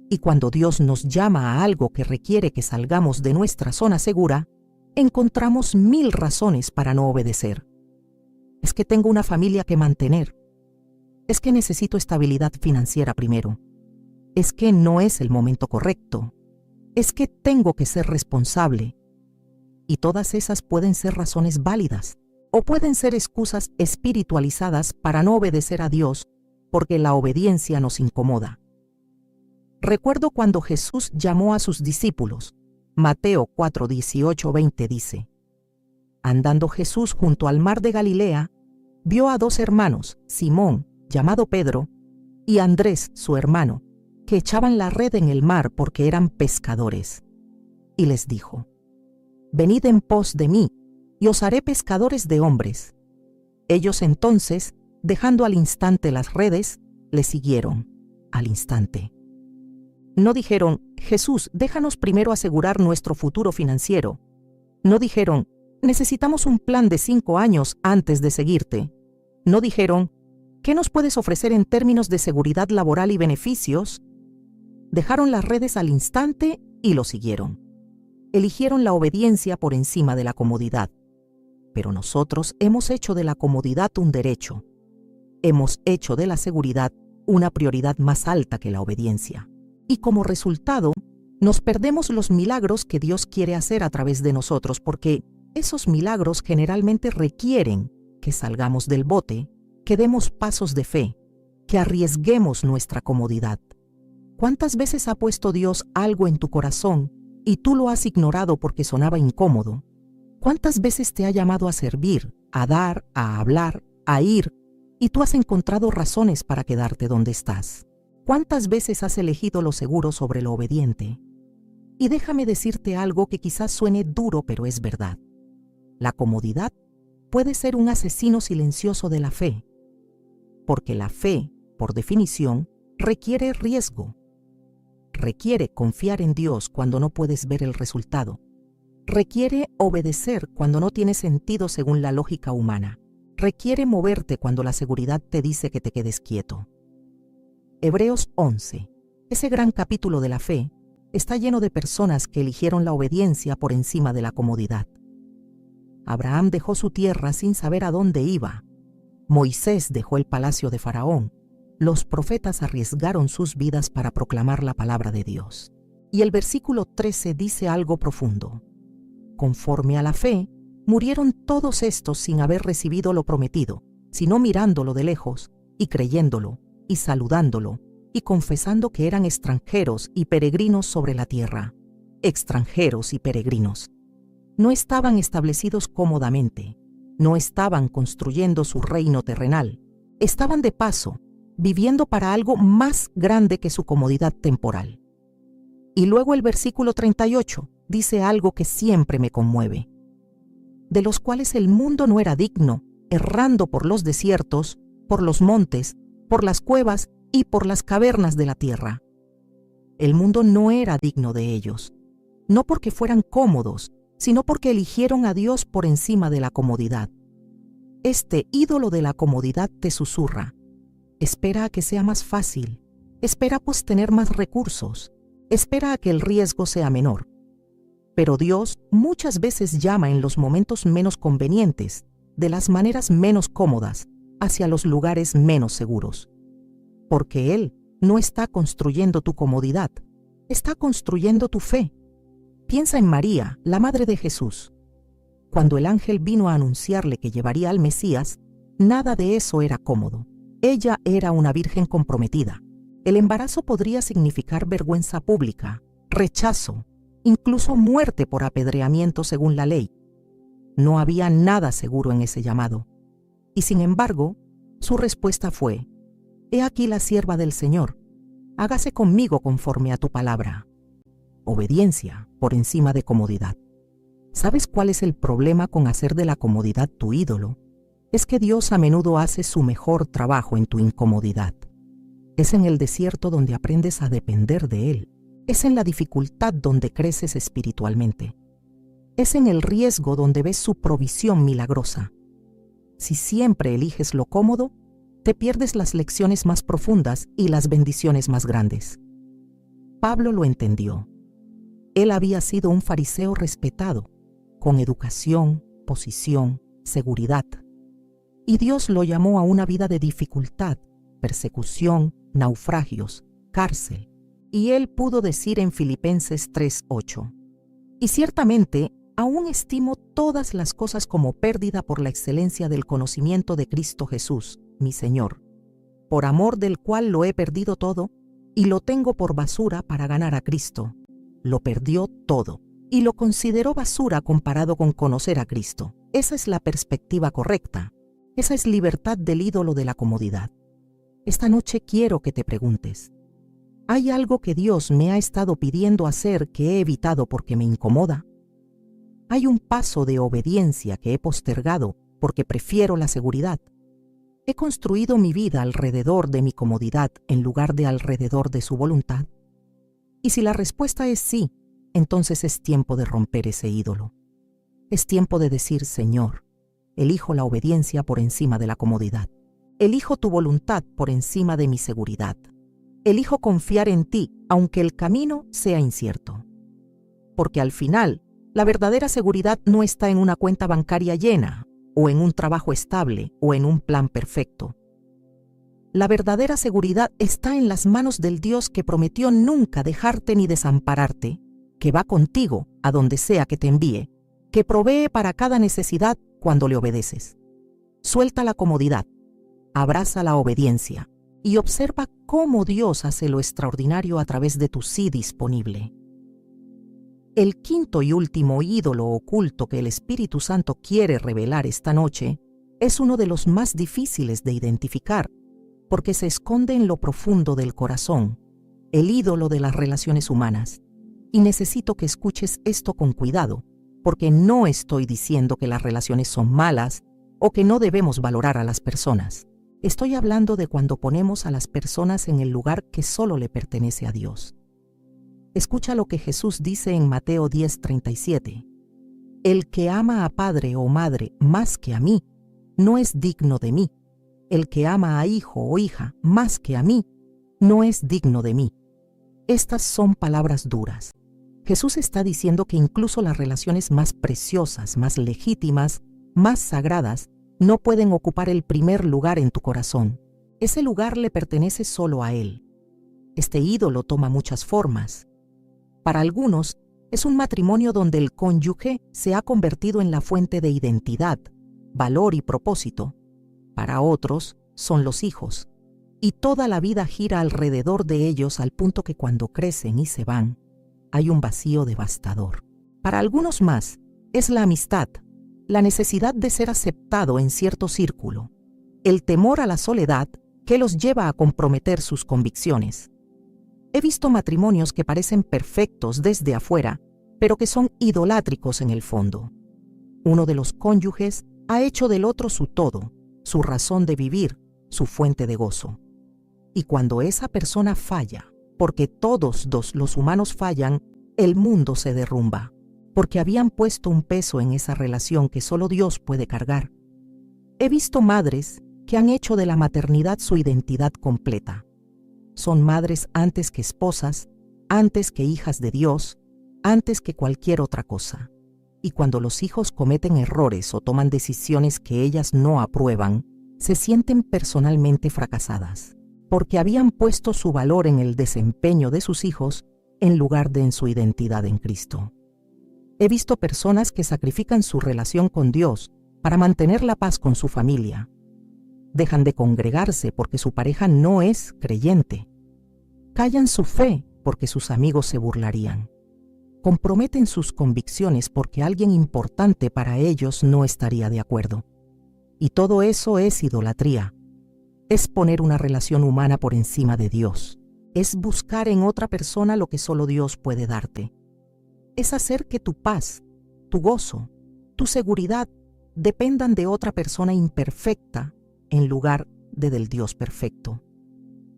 Y cuando Dios nos llama a algo que requiere que salgamos de nuestra zona segura, encontramos 1000 razones para no obedecer. Es que tengo una familia que mantener. Es que necesito estabilidad financiera primero. Es que no es el momento correcto. Es que tengo que ser responsable. Y todas esas pueden ser razones válidas, o pueden ser excusas espiritualizadas para no obedecer a Dios, porque la obediencia nos incomoda. Recuerdo cuando Jesús llamó a sus discípulos. Mateo 4, 18, 20 dice: andando Jesús junto al mar de Galilea, vio a 2 hermanos, Simón, llamado Pedro, y Andrés, su hermano, que echaban la red en el mar porque eran pescadores. Y les dijo: venid en pos de mí, y os haré pescadores de hombres. Ellos entonces, dejando al instante las redes, le siguieron, al instante. No dijeron: Jesús, déjanos primero asegurar nuestro futuro financiero. No dijeron: necesitamos un plan de 5 años antes de seguirte. No dijeron: ¿qué nos puedes ofrecer en términos de seguridad laboral y beneficios? Dejaron las redes al instante y lo siguieron. Eligieron la obediencia por encima de la comodidad. Pero nosotros hemos hecho de la comodidad un derecho. Hemos hecho de la seguridad una prioridad más alta que la obediencia. Y como resultado, nos perdemos los milagros que Dios quiere hacer a través de nosotros, porque esos milagros generalmente requieren que salgamos del bote, que demos pasos de fe, que arriesguemos nuestra comodidad. ¿Cuántas veces ha puesto Dios algo en tu corazón y tú lo has ignorado porque sonaba incómodo? ¿Cuántas veces te ha llamado a servir, a dar, a hablar, a ir, y tú has encontrado razones para quedarte donde estás? ¿Cuántas veces has elegido lo seguro sobre lo obediente? Y déjame decirte algo que quizás suene duro, pero es verdad. La comodidad puede ser un asesino silencioso de la fe, porque la fe, por definición, requiere riesgo. requiere confiar en Dios cuando no puedes ver el resultado. Requiere obedecer cuando no tiene sentido según la lógica humana. Requiere moverte cuando la seguridad te dice que te quedes quieto. Hebreos 11, ese gran capítulo de la fe, está lleno de personas que eligieron la obediencia por encima de la comodidad. Abraham dejó su tierra sin saber a dónde iba. Moisés dejó el palacio de Faraón. Los profetas arriesgaron sus vidas para proclamar la palabra de Dios. Y el versículo 13 dice algo profundo. Conforme a la fe, murieron todos estos sin haber recibido lo prometido, sino mirándolo de lejos y creyéndolo y saludándolo y confesando que eran extranjeros y peregrinos sobre la tierra. Extranjeros y peregrinos. No estaban establecidos cómodamente, no estaban construyendo su reino terrenal, estaban de paso, viviendo para algo más grande que su comodidad temporal. Y luego el versículo 38 dice algo que siempre me conmueve. De los cuales el mundo no era digno, errando por los desiertos, por los montes, por las cuevas y por las cavernas de la tierra. El mundo no era digno de ellos, no porque fueran cómodos, sino porque eligieron a Dios por encima de la comodidad. Este ídolo de la comodidad te susurra. Espera a que sea más fácil, espera pues tener más recursos, espera a que el riesgo sea menor. Pero Dios muchas veces llama en los momentos menos convenientes, de las maneras menos cómodas, hacia los lugares menos seguros. Porque Él no está construyendo tu comodidad, está construyendo tu fe. Piensa en María, la madre de Jesús. Cuando el ángel vino a anunciarle que llevaría al Mesías, nada de eso era cómodo. Ella era una virgen comprometida. El embarazo podría significar vergüenza pública, rechazo, incluso muerte por apedreamiento según la ley. No había nada seguro en ese llamado. Y sin embargo, su respuesta fue: «He aquí la sierva del Señor, hágase conmigo conforme a tu palabra». Obediencia por encima de comodidad. ¿Sabes cuál es el problema con hacer de la comodidad tu ídolo? Es que Dios a menudo hace su mejor trabajo en tu incomodidad. Es en el desierto donde aprendes a depender de Él. Es en la dificultad donde creces espiritualmente. Es en el riesgo donde ves su provisión milagrosa. Si siempre eliges lo cómodo, te pierdes las lecciones más profundas y las bendiciones más grandes. Pablo lo entendió. Él había sido un fariseo respetado, con educación, posición, seguridad. Y Dios lo llamó a una vida de dificultad, persecución, naufragios, cárcel. Y él pudo decir en Filipenses 3:8, «Y ciertamente, aún estimo todas las cosas como pérdida por la excelencia del conocimiento de Cristo Jesús, mi Señor, por amor del cual lo he perdido todo, y lo tengo por basura para ganar a Cristo». Lo perdió todo, y lo consideró basura comparado con conocer a Cristo. Esa es la perspectiva correcta. Esa es libertad del ídolo de la comodidad. Esta noche quiero que te preguntes, ¿hay algo que Dios me ha estado pidiendo hacer que he evitado porque me incomoda? ¿Hay un paso de obediencia que he postergado porque prefiero la seguridad? ¿He construido mi vida alrededor de mi comodidad en lugar de alrededor de su voluntad? Y si la respuesta es sí, entonces es tiempo de romper ese ídolo. Es tiempo de decir: Señor, elijo la obediencia por encima de la comodidad. Elijo tu voluntad por encima de mi seguridad. Elijo confiar en ti, aunque el camino sea incierto. Porque al final, la verdadera seguridad no está en una cuenta bancaria llena, o en un trabajo estable, o en un plan perfecto. La verdadera seguridad está en las manos del Dios que prometió nunca dejarte ni desampararte, que va contigo a donde sea que te envíe, que provee para cada necesidad cuando le obedeces. Suelta la comodidad, abraza la obediencia y observa cómo Dios hace lo extraordinario a través de tu sí disponible. El quinto y último ídolo oculto que el Espíritu Santo quiere revelar esta noche es uno de los más difíciles de identificar, porque se esconde en lo profundo del corazón, el ídolo de las relaciones humanas. Y necesito que escuches esto con cuidado, porque no estoy diciendo que las relaciones son malas o que no debemos valorar a las personas. Estoy hablando de cuando ponemos a las personas en el lugar que solo le pertenece a Dios. Escucha lo que Jesús dice en Mateo 10:37. El que ama a padre o madre más que a mí, no es digno de mí. El que ama a hijo o hija más que a mí, no es digno de mí. Estas son palabras duras. Jesús está diciendo que incluso las relaciones más preciosas, más legítimas, más sagradas, no pueden ocupar el primer lugar en tu corazón. Ese lugar le pertenece solo a Él. Este ídolo toma muchas formas. Para algunos, es un matrimonio donde el cónyuge se ha convertido en la fuente de identidad, valor y propósito. Para otros, son los hijos. Y toda la vida gira alrededor de ellos al punto que cuando crecen y se van, hay un vacío devastador. Para algunos más, es la amistad, la necesidad de ser aceptado en cierto círculo, el temor a la soledad que los lleva a comprometer sus convicciones. He visto matrimonios que parecen perfectos desde afuera, pero que son idolátricos en el fondo. Uno de los cónyuges ha hecho del otro su todo, su razón de vivir, su fuente de gozo. Y cuando esa persona falla, porque todos los humanos fallan, el mundo se derrumba, porque habían puesto un peso en esa relación que solo Dios puede cargar. He visto madres que han hecho de la maternidad su identidad completa. Son madres antes que esposas, antes que hijas de Dios, antes que cualquier otra cosa. Y cuando los hijos cometen errores o toman decisiones que ellas no aprueban, se sienten personalmente fracasadas, porque habían puesto su valor en el desempeño de sus hijos en lugar de en su identidad en Cristo. He visto personas que sacrifican su relación con Dios para mantener la paz con su familia. Dejan de congregarse porque su pareja no es creyente. Callan su fe porque sus amigos se burlarían. Comprometen sus convicciones porque alguien importante para ellos no estaría de acuerdo. Y todo eso es idolatría. Es poner una relación humana por encima de Dios. Es buscar en otra persona lo que solo Dios puede darte. Es hacer que tu paz, tu gozo, tu seguridad dependan de otra persona imperfecta en lugar de del Dios perfecto.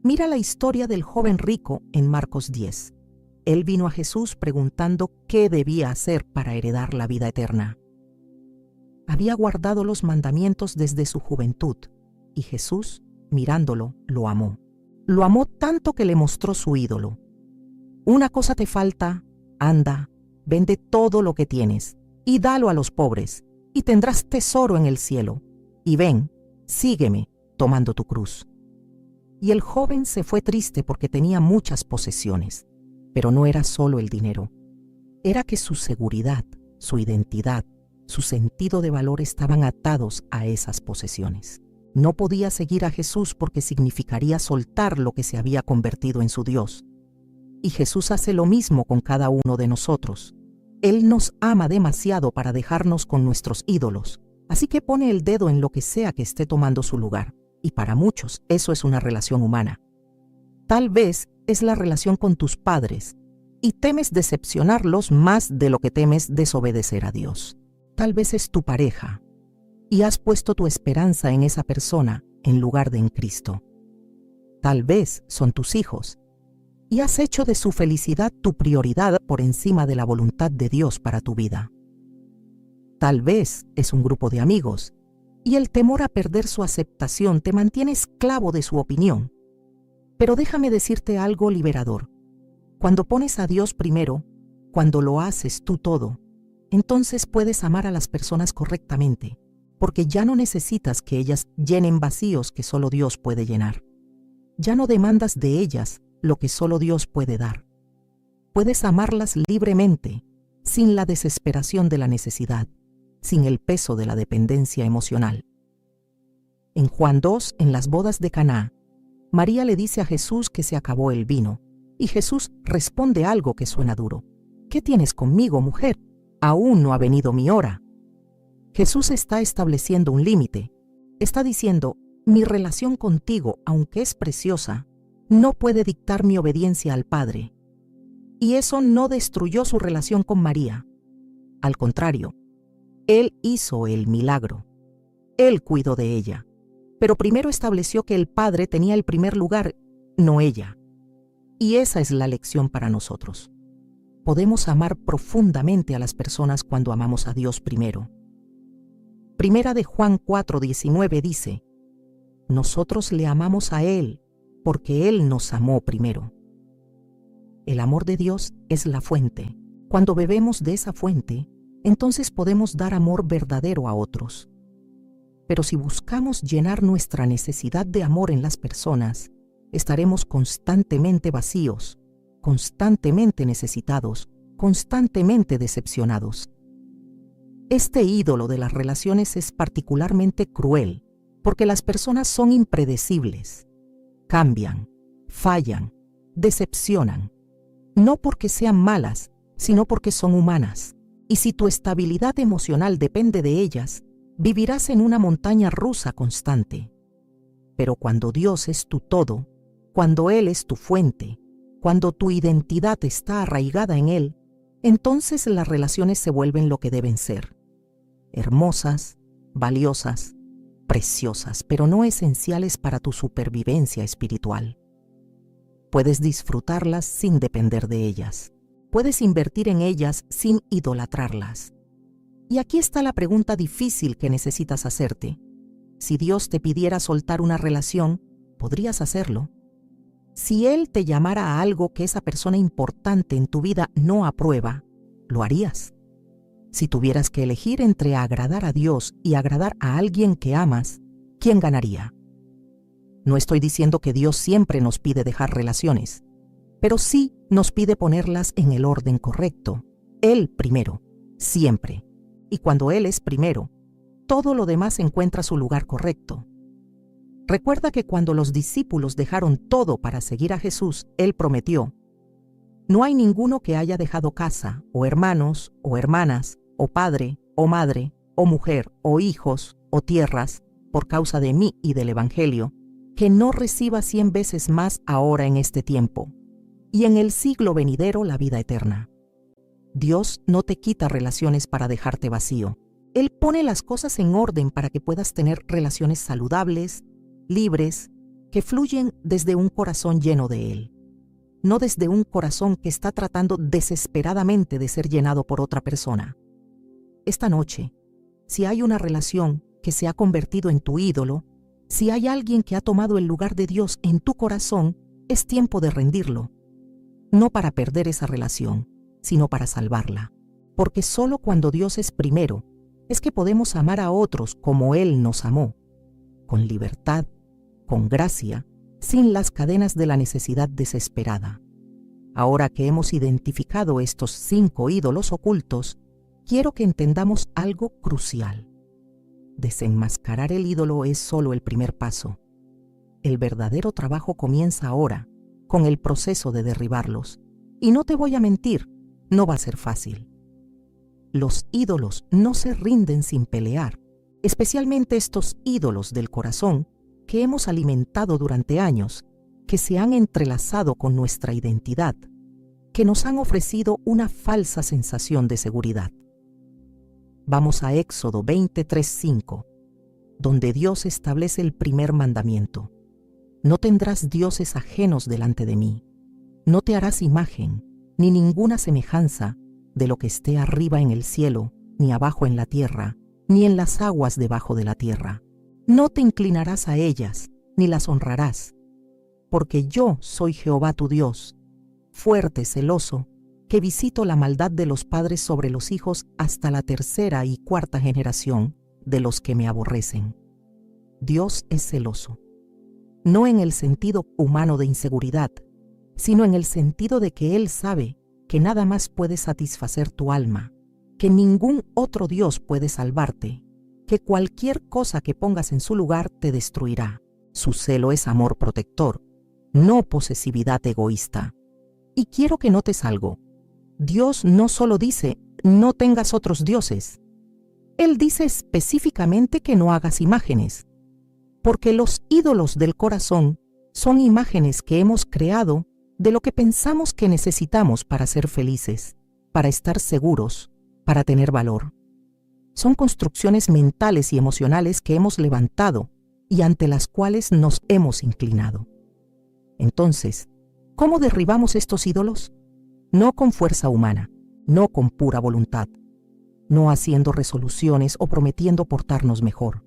Mira la historia del joven rico en Marcos 10. Él vino a Jesús preguntando qué debía hacer para heredar la vida eterna. Había guardado los mandamientos desde su juventud, y Jesús, mirándolo, lo amó. Lo amó tanto que le mostró su ídolo. Una cosa te falta, anda, vende todo lo que tienes, y dalo a los pobres, y tendrás tesoro en el cielo. Y ven, sígueme, tomando tu cruz. Y el joven se fue triste porque tenía muchas posesiones, pero no era solo el dinero. Era que su seguridad, su identidad, su sentido de valor estaban atados a esas posesiones. No podía seguir a Jesús porque significaría soltar lo que se había convertido en su Dios. Y Jesús hace lo mismo con cada uno de nosotros. Él nos ama demasiado para dejarnos con nuestros ídolos, así que pone el dedo en lo que sea que esté tomando su lugar. Y para muchos eso es una relación humana. Tal vez es la relación con tus padres, y temes decepcionarlos más de lo que temes desobedecer a Dios. Tal vez es tu pareja, y has puesto tu esperanza en esa persona en lugar de en Cristo. Tal vez son tus hijos, y has hecho de su felicidad tu prioridad por encima de la voluntad de Dios para tu vida. Tal vez es un grupo de amigos, y el temor a perder su aceptación te mantiene esclavo de su opinión. Pero déjame decirte algo liberador. Cuando pones a Dios primero, cuando lo haces tú todo, entonces puedes amar a las personas correctamente, porque ya no necesitas que ellas llenen vacíos que solo Dios puede llenar. Ya no demandas de ellas lo que solo Dios puede dar. Puedes amarlas libremente, sin la desesperación de la necesidad, sin el peso de la dependencia emocional. En Juan 2, en las bodas de Caná, María le dice a Jesús que se acabó el vino, y Jesús responde algo que suena duro. ¿Qué tienes conmigo, mujer? Aún no ha venido mi hora. Jesús está estableciendo un límite. Está diciendo, mi relación contigo, aunque es preciosa, no puede dictar mi obediencia al Padre. Y eso no destruyó su relación con María. Al contrario, Él hizo el milagro. Él cuidó de ella. Pero primero estableció que el Padre tenía el primer lugar, no ella. Y esa es la lección para nosotros. podemos amar profundamente a las personas cuando amamos a Dios primero. Primera de Juan 4:19 dice: nosotros le amamos a Él porque Él nos amó primero. El amor de Dios es la fuente. Cuando bebemos de esa fuente, entonces podemos dar amor verdadero a otros. Pero si buscamos llenar nuestra necesidad de amor en las personas, estaremos constantemente vacíos, constantemente necesitados, constantemente decepcionados. Este ídolo de las relaciones es particularmente cruel, porque las personas son impredecibles. Cambian, fallan, decepcionan. No porque sean malas, sino porque son humanas. Y si tu estabilidad emocional depende de ellas, vivirás en una montaña rusa constante. Pero cuando Dios es tu todo, cuando Él es tu fuente, cuando tu identidad está arraigada en Él, entonces las relaciones se vuelven lo que deben ser: hermosas, valiosas, preciosas, pero no esenciales para tu supervivencia espiritual. Puedes disfrutarlas sin depender de ellas. Puedes invertir en ellas sin idolatrarlas. Y aquí está la pregunta difícil que necesitas hacerte. Si Dios te pidiera soltar una relación, ¿podrías hacerlo? Si Él te llamara a algo que esa persona importante en tu vida no aprueba, ¿lo harías? Si tuvieras que elegir entre agradar a Dios y agradar a alguien que amas, ¿quién ganaría? No estoy diciendo que Dios siempre nos pide dejar relaciones, pero sí nos pide ponerlas en el orden correcto. Él primero, siempre. Y cuando Él es primero, todo lo demás encuentra su lugar correcto. Recuerda que cuando los discípulos dejaron todo para seguir a Jesús, Él prometió: no hay ninguno que haya dejado casa, o hermanos, o hermanas, o padre, o madre, o mujer, o hijos, o tierras, por causa de mí y del Evangelio, que no reciba 100 veces más ahora en este tiempo, y en el siglo venidero la vida eterna. Dios no te quita relaciones para dejarte vacío. Él pone las cosas en orden para que puedas tener relaciones saludables, libres, que fluyen desde un corazón lleno de Él, no desde un corazón que está tratando desesperadamente de ser llenado por otra persona. Esta noche, si hay una relación que se ha convertido en tu ídolo, si hay alguien que ha tomado el lugar de Dios en tu corazón, es tiempo de rendirlo. No para perder esa relación, sino para salvarla. Porque solo cuando Dios es primero, es que podemos amar a otros como Él nos amó, con libertad, con gracia, sin las cadenas de la necesidad desesperada. Ahora que hemos identificado estos 5 ídolos ocultos, quiero que entendamos algo crucial. Desenmascarar el ídolo es solo el primer paso. El verdadero trabajo comienza ahora, con el proceso de derribarlos. Y no te voy a mentir, no va a ser fácil. Los ídolos no se rinden sin pelear, especialmente estos ídolos del corazón que hemos alimentado durante años, que se han entrelazado con nuestra identidad, que nos han ofrecido una falsa sensación de seguridad. Vamos a Éxodo 23:5, donde Dios establece el primer mandamiento: no tendrás dioses ajenos delante de mí, no te harás imagen, ni ninguna semejanza de lo que esté arriba en el cielo, ni abajo en la tierra, ni en las aguas debajo de la tierra. No te inclinarás a ellas, ni las honrarás, porque yo soy Jehová tu Dios, fuerte, celoso, que visito la maldad de los padres sobre los hijos hasta la 3ª y 4ª generación de los que me aborrecen. Dios es celoso, no en el sentido humano de inseguridad, sino en el sentido de que Él sabe que nada más puede satisfacer tu alma, que ningún otro Dios puede salvarte, que cualquier cosa que pongas en su lugar te destruirá. Su celo es amor protector, no posesividad egoísta. Y quiero que notes algo. Dios no solo dice, no tengas otros dioses. Él dice específicamente que no hagas imágenes, porque los ídolos del corazón son imágenes que hemos creado de lo que pensamos que necesitamos para ser felices, para estar seguros, para tener valor. Son construcciones mentales y emocionales que hemos levantado y ante las cuales nos hemos inclinado. Entonces, ¿cómo derribamos estos ídolos? no con fuerza humana, no con pura voluntad, no haciendo resoluciones o prometiendo portarnos mejor.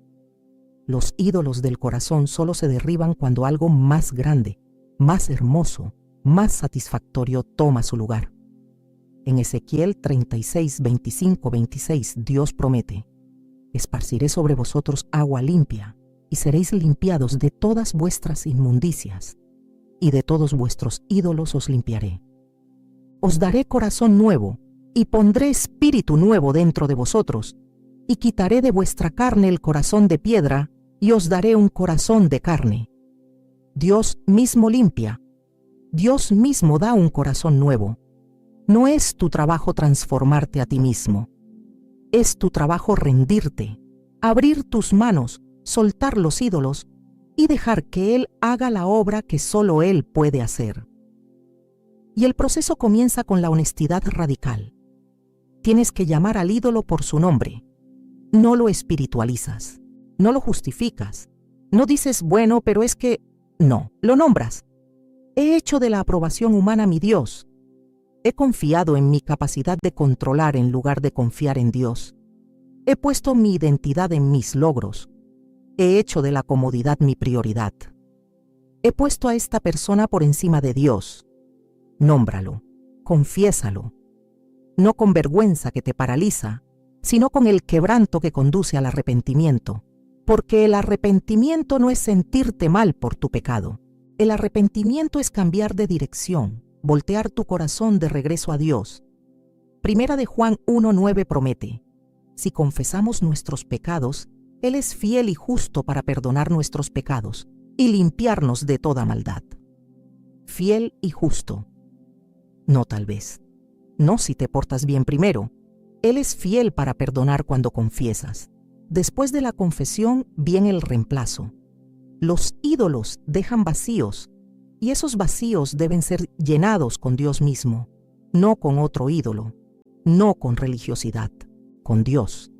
Los ídolos del corazón solo se derriban cuando algo más grande, más hermoso, más satisfactorio toma su lugar. En Ezequiel 36, 25, 26, Dios promete: esparciré sobre vosotros agua limpia, y seréis limpiados de todas vuestras inmundicias, y de todos vuestros ídolos os limpiaré. Os daré corazón nuevo, y pondré espíritu nuevo dentro de vosotros, y quitaré de vuestra carne el corazón de piedra, y os daré un corazón de carne. Dios mismo limpia. Dios mismo da un corazón nuevo. No es tu trabajo transformarte a ti mismo. Es tu trabajo rendirte, abrir tus manos, soltar los ídolos y dejar que Él haga la obra que solo Él puede hacer. Y el proceso comienza con la honestidad radical. Tienes que llamar al ídolo por su nombre. No lo espiritualizas, no lo justificas, no dices, bueno, pero es que... No, lo nombras. He hecho de la aprobación humana mi Dios. He confiado en mi capacidad de controlar en lugar de confiar en Dios. He puesto mi identidad en mis logros. He hecho de la comodidad mi prioridad. He puesto a esta persona por encima de Dios. Nómbralo, confiésalo. No con vergüenza que te paraliza, sino con el quebranto que conduce al arrepentimiento. Porque el arrepentimiento no es sentirte mal por tu pecado. El arrepentimiento es cambiar de dirección, voltear tu corazón de regreso a Dios. Primera de Juan 1:9 promete: si confesamos nuestros pecados, Él es fiel y justo para perdonar nuestros pecados y limpiarnos de toda maldad. Fiel y justo. No tal vez. No si te portas bien primero. Él es fiel para perdonar cuando confiesas. Después de la confesión viene el reemplazo. Los ídolos dejan vacíos, y esos vacíos deben ser llenados con Dios mismo, no con otro ídolo, no con religiosidad, con Dios,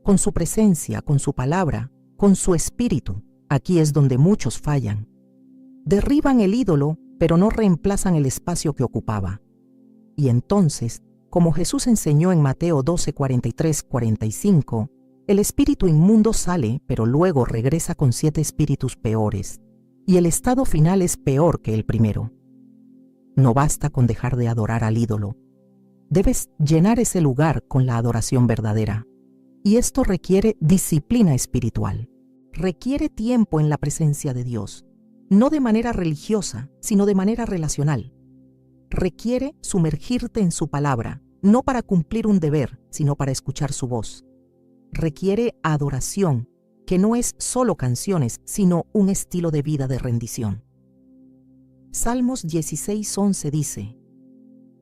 con su presencia, con su palabra, con su espíritu. Aquí es donde muchos fallan. Derriban el ídolo, pero no reemplazan el espacio que ocupaba. Y entonces, como Jesús enseñó en Mateo 12, 43, 45, el espíritu inmundo sale, pero luego regresa con 7 espíritus peores, y el estado final es peor que el primero. No basta con dejar de adorar al ídolo. Debes llenar ese lugar con la adoración verdadera. Y esto requiere disciplina espiritual. Requiere tiempo en la presencia de Dios, no de manera religiosa, sino de manera relacional. Requiere sumergirte en su palabra, no para cumplir un deber, sino para escuchar su voz. Requiere adoración, que no es solo canciones, sino un estilo de vida de rendición. Salmos 16:11 dice: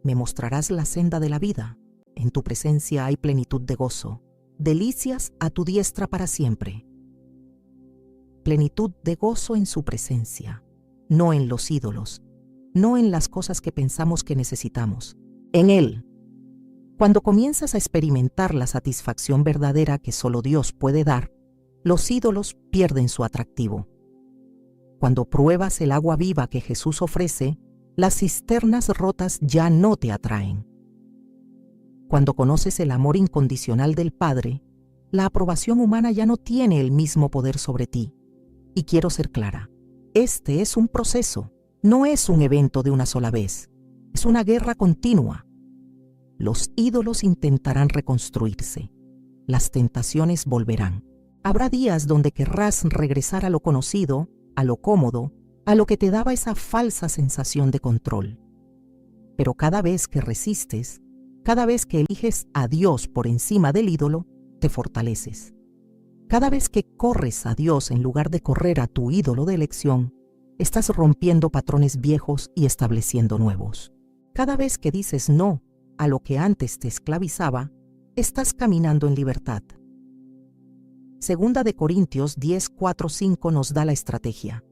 me mostrarás la senda de la vida, en tu presencia hay plenitud de gozo, delicias a tu diestra para siempre. Plenitud de gozo en su presencia, no en los ídolos, no en las cosas que pensamos que necesitamos, en Él. Cuando comienzas a experimentar la satisfacción verdadera que solo Dios puede dar, los ídolos pierden su atractivo. Cuando pruebas el agua viva que Jesús ofrece, las cisternas rotas ya no te atraen. Cuando conoces el amor incondicional del Padre, la aprobación humana ya no tiene el mismo poder sobre ti. Y quiero ser clara, este es un proceso, no es un evento de una sola vez, es una guerra continua. Los ídolos intentarán reconstruirse, las tentaciones volverán. Habrá días donde querrás regresar a lo conocido, a lo cómodo, a lo que te daba esa falsa sensación de control. Pero cada vez que resistes, cada vez que eliges a Dios por encima del ídolo, te fortaleces. Cada vez que corres a Dios en lugar de correr a tu ídolo de elección, estás rompiendo patrones viejos y estableciendo nuevos. Cada vez que dices no a lo que antes te esclavizaba, estás caminando en libertad. Segunda de Corintios 10, 4, 5 nos da la estrategia.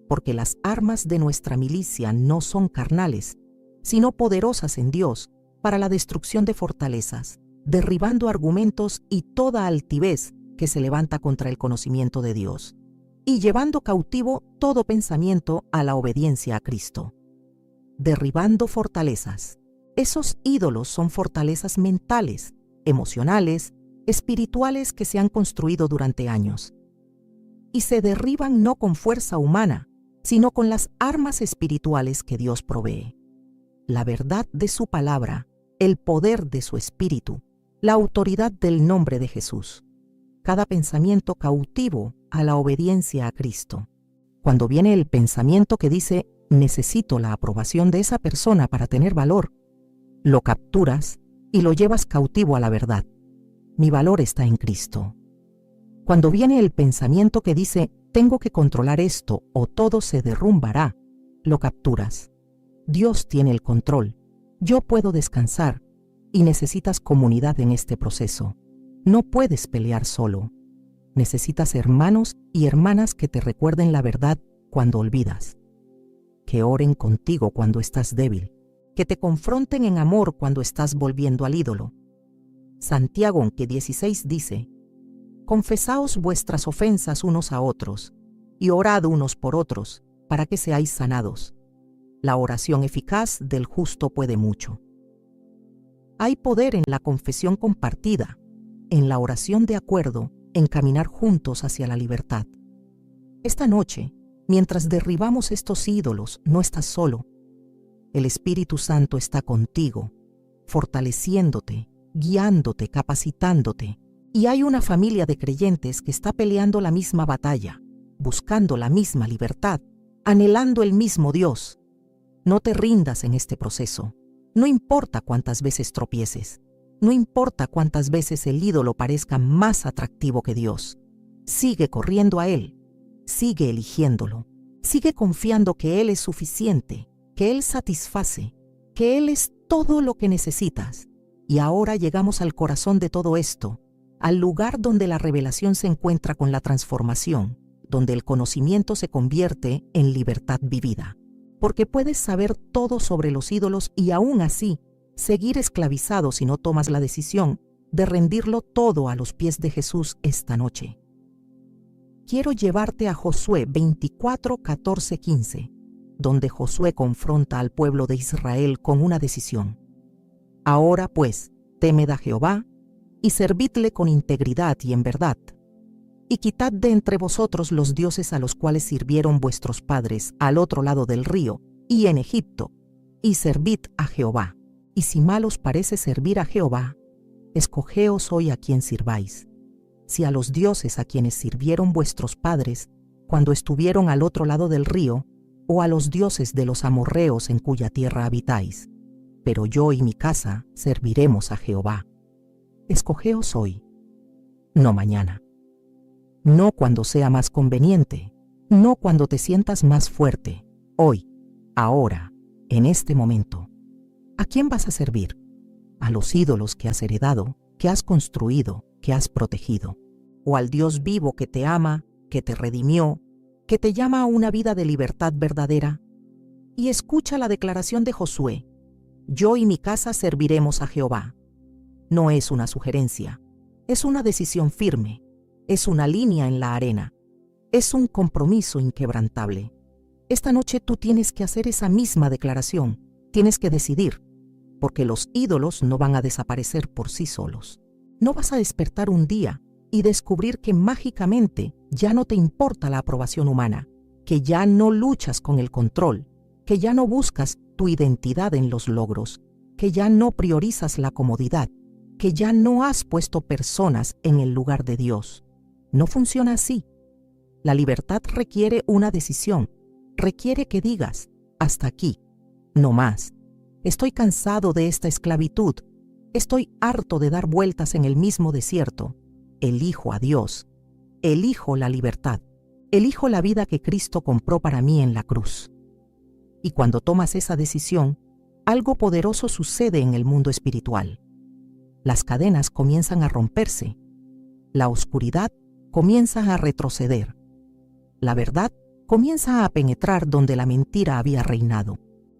Porque las armas de nuestra milicia no son carnales, sino poderosas en Dios para la destrucción de fortalezas, derribando argumentos y toda altivez que se levanta contra el conocimiento de Dios, y llevando cautivo todo pensamiento a la obediencia a Cristo. Derribando fortalezas. Esos ídolos son fortalezas mentales, emocionales, espirituales que se han construido durante años. Y se derriban no con fuerza humana, sino con las armas espirituales que Dios provee. La verdad de su palabra, el poder de su espíritu, la autoridad del nombre de Jesús. Cada pensamiento cautivo a la obediencia a Cristo. Cuando viene el pensamiento que dice, necesito la aprobación de esa persona para tener valor, lo capturas y lo llevas cautivo a la verdad. Mi valor está en Cristo. Cuando viene el pensamiento que dice, tengo que controlar esto o todo se derrumbará, lo capturas. Dios tiene el control. Yo puedo descansar y necesitas comunidad en este proceso. No puedes pelear solo. Necesitas hermanos y hermanas que te recuerden la verdad cuando olvidas. Que oren contigo cuando estás débil. Que te confronten en amor cuando estás volviendo al ídolo. Santiago 16 dice, confesaos vuestras ofensas unos a otros, y orad unos por otros, para que seáis sanados. La oración eficaz del justo puede mucho. Hay poder en la confesión compartida, en la oración de acuerdo, en caminar juntos hacia la libertad. Esta noche, mientras derribamos estos ídolos, no estás solo. El Espíritu Santo está contigo, fortaleciéndote, guiándote, capacitándote. Y hay una familia de creyentes que está peleando la misma batalla, buscando la misma libertad, anhelando el mismo Dios. No te rindas en este proceso. No importa cuántas veces tropieces. No importa cuántas veces el ídolo parezca más atractivo que Dios. Sigue corriendo a Él. Sigue eligiéndolo. Sigue confiando que Él es suficiente, que Él satisface, que Él es todo lo que necesitas. Y ahora llegamos al corazón de todo esto, al lugar donde la revelación se encuentra con la transformación, donde el conocimiento se convierte en libertad vivida. Porque puedes saber todo sobre los ídolos y aún así seguir esclavizado si no tomas la decisión de rendirlo todo a los pies de Jesús esta noche. Quiero llevarte a Josué 24, 14, 15, donde Josué confronta al pueblo de Israel con una decisión. Ahora pues, temed a Jehová, y servidle con integridad y en verdad, y quitad de entre vosotros los dioses a los cuales sirvieron vuestros padres al otro lado del río y en Egipto, y servid a Jehová. Y si mal os parece servir a Jehová, escogeos hoy a quien sirváis, si a los dioses a quienes sirvieron vuestros padres cuando estuvieron al otro lado del río, o a los dioses de los amorreos en cuya tierra habitáis. Pero yo y mi casa serviremos a Jehová. Escogeos hoy, no mañana. No cuando sea más conveniente, no cuando te sientas más fuerte, hoy, ahora, en este momento. ¿A quién vas a servir? ¿A los ídolos que has heredado, que has construido, que has protegido? ¿O al Dios vivo que te ama, que te redimió, que te llama a una vida de libertad verdadera? Y escucha la declaración de Josué: yo y mi casa serviremos a Jehová. No es una sugerencia, es una decisión firme, es una línea en la arena, es un compromiso inquebrantable. Esta noche tú tienes que hacer esa misma declaración, tienes que decidir, porque los ídolos no van a desaparecer por sí solos. No vas a despertar un día y descubrir que mágicamente ya no te importa la aprobación humana, que ya no luchas con el control, que ya no buscas tu identidad en los logros, que ya no priorizas la comodidad, que ya no has puesto personas en el lugar de Dios. No funciona así. La libertad requiere una decisión, requiere que digas, hasta aquí, no más. Estoy cansado de esta esclavitud, estoy harto de dar vueltas en el mismo desierto. Elijo a Dios, elijo la libertad, elijo la vida que Cristo compró para mí en la cruz. Y cuando tomas esa decisión, algo poderoso sucede en el mundo espiritual. Las cadenas comienzan a romperse, la oscuridad comienza a retroceder, la verdad comienza a penetrar donde la mentira había reinado.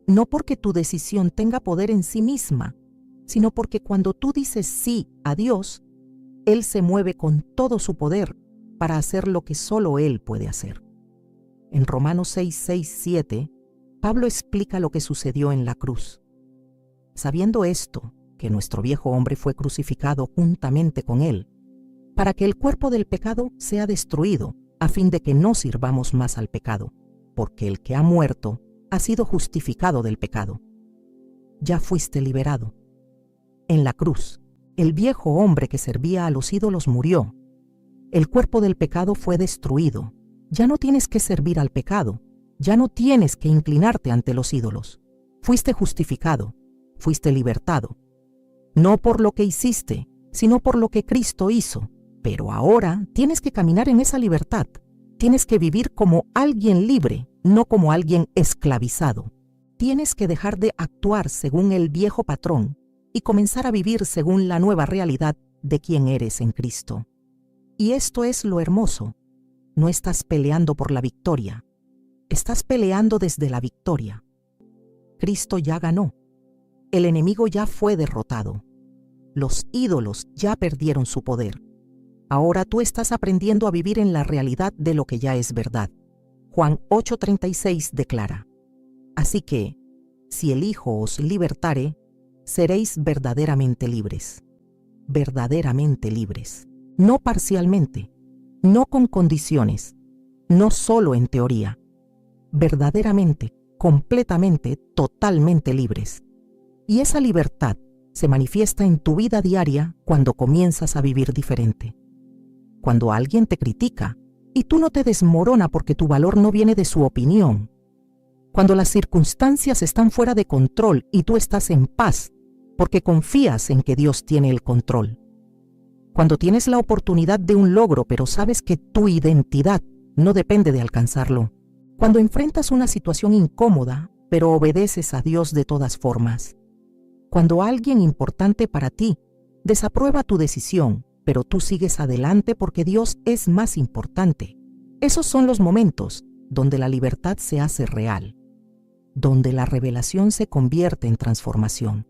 No porque tu decisión tenga poder en sí misma, sino porque cuando tú dices sí a Dios, Él se mueve con todo su poder para hacer lo que solo Él puede hacer. En Romanos 6, 6, 7, Pablo explica lo que sucedió en la cruz. sabiendo esto, que nuestro viejo hombre fue crucificado juntamente con él, para que el cuerpo del pecado sea destruido, a fin de que no sirvamos más al pecado, porque el que ha muerto ha sido justificado del pecado. Ya fuiste liberado. En la cruz, el viejo hombre que servía a los ídolos murió. El cuerpo del pecado fue destruido. Ya no tienes que servir al pecado. Ya no tienes que inclinarte ante los ídolos. Fuiste justificado. Fuiste libertado. No por lo que hiciste, sino por lo que Cristo hizo. Pero ahora tienes que caminar en esa libertad. Tienes que vivir como alguien libre, no como alguien esclavizado. Tienes que dejar de actuar según el viejo patrón y comenzar a vivir según la nueva realidad de quién eres en Cristo. Y esto es lo hermoso. No estás peleando por la victoria. Estás peleando desde la victoria. Cristo ya ganó. El enemigo ya fue derrotado. Los ídolos ya perdieron su poder. Ahora tú estás aprendiendo a vivir en la realidad de lo que ya es verdad. Juan 8:36 declara: Así que, si el Hijo os libertare, seréis verdaderamente libres. Verdaderamente libres. No parcialmente, no con condiciones, no solo en teoría. Verdaderamente, completamente, totalmente libres. Y esa libertad se manifiesta en tu vida diaria cuando comienzas a vivir diferente. Cuando alguien te critica y tú no te desmorona porque tu valor no viene de su opinión. Cuando las circunstancias están fuera de control y tú estás en paz porque confías en que Dios tiene el control. Cuando tienes la oportunidad de un logro pero sabes que tu identidad no depende de alcanzarlo. Cuando enfrentas una situación incómoda pero obedeces a Dios de todas formas. Cuando alguien importante para ti desaprueba tu decisión, pero tú sigues adelante porque Dios es más importante. Esos son los momentos donde la libertad se hace real, donde la revelación se convierte en transformación,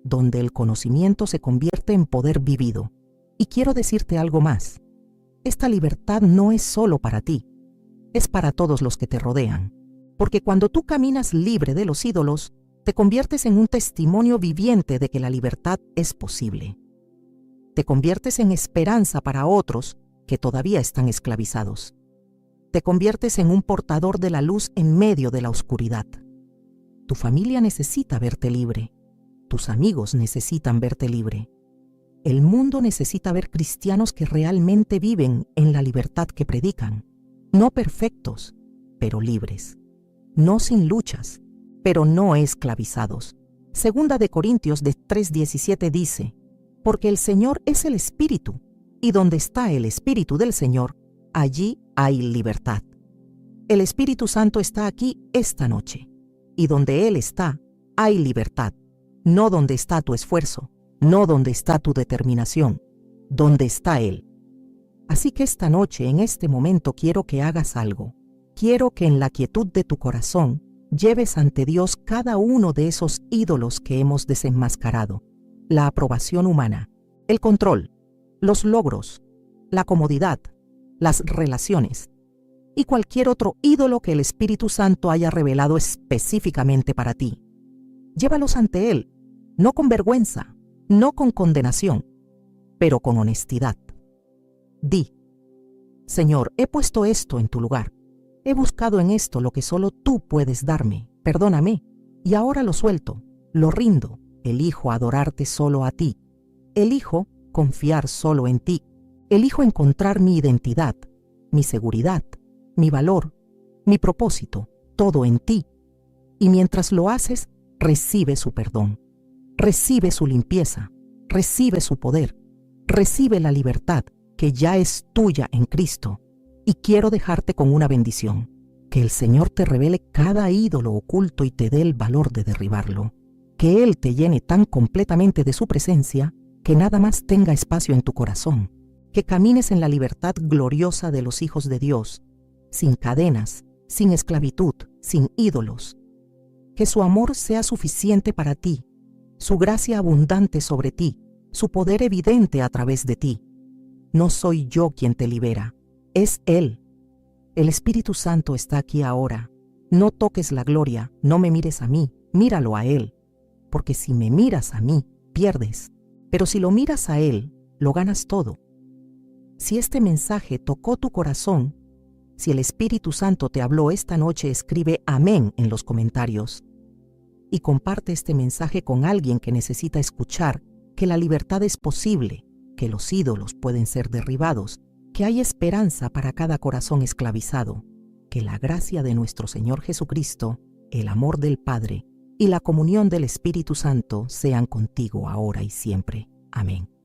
donde el conocimiento se convierte en poder vivido. Y quiero decirte algo más. Esta libertad no es solo para ti, es para todos los que te rodean. Porque cuando tú caminas libre de los ídolos, te conviertes en un testimonio viviente de que la libertad es posible. Te conviertes en esperanza para otros que todavía están esclavizados. Te conviertes en un portador de la luz en medio de la oscuridad. Tu familia necesita verte libre. Tus amigos necesitan verte libre. El mundo necesita ver cristianos que realmente viven en la libertad que predican. No perfectos, pero libres. No sin luchas, pero no esclavizados. Segunda de Corintios 3:17 dice: Porque el Señor es el Espíritu, y donde está el Espíritu del Señor, allí hay libertad. El Espíritu Santo está aquí esta noche, y donde Él está, hay libertad. No donde está tu esfuerzo, no donde está tu determinación, donde está Él. Así que esta noche, en este momento, quiero que hagas algo. Quiero que en la quietud de tu corazón lleves ante Dios cada uno de esos ídolos que hemos desenmascarado. La aprobación humana, el control, los logros, la comodidad, las relaciones y cualquier otro ídolo que el Espíritu Santo haya revelado específicamente para ti. Llévalos ante Él, no con vergüenza, no con condenación, pero con honestidad. Di: Señor, he puesto esto en tu lugar. He buscado en esto lo que solo tú puedes darme. Perdóname, y ahora lo suelto, lo rindo. Elijo adorarte solo a ti. Elijo confiar solo en ti. Elijo encontrar mi identidad, mi seguridad, mi valor, mi propósito, todo en ti. Y mientras lo haces, recibe su perdón, recibe su limpieza, recibe su poder, recibe la libertad que ya es tuya en Cristo. Y quiero dejarte con una bendición: que el Señor te revele cada ídolo oculto y te dé el valor de derribarlo. Que Él te llene tan completamente de su presencia que nada más tenga espacio en tu corazón. Que camines en la libertad gloriosa de los hijos de Dios, sin cadenas, sin esclavitud, sin ídolos. Que su amor sea suficiente para ti, su gracia abundante sobre ti, su poder evidente a través de ti. No soy yo quien te libera, es Él. El Espíritu Santo está aquí ahora. No toques la gloria, no me mires a mí, míralo a Él. porque si me miras a mí, pierdes, pero si lo miras a Él, lo ganas todo. Si este mensaje tocó tu corazón, si el Espíritu Santo te habló esta noche, escribe amén en los comentarios y comparte este mensaje con alguien que necesita escuchar que la libertad es posible, que los ídolos pueden ser derribados, que hay esperanza para cada corazón esclavizado, que la gracia de nuestro Señor Jesucristo, el amor del Padre y la comunión del Espíritu Santo sean contigo ahora y siempre. Amén.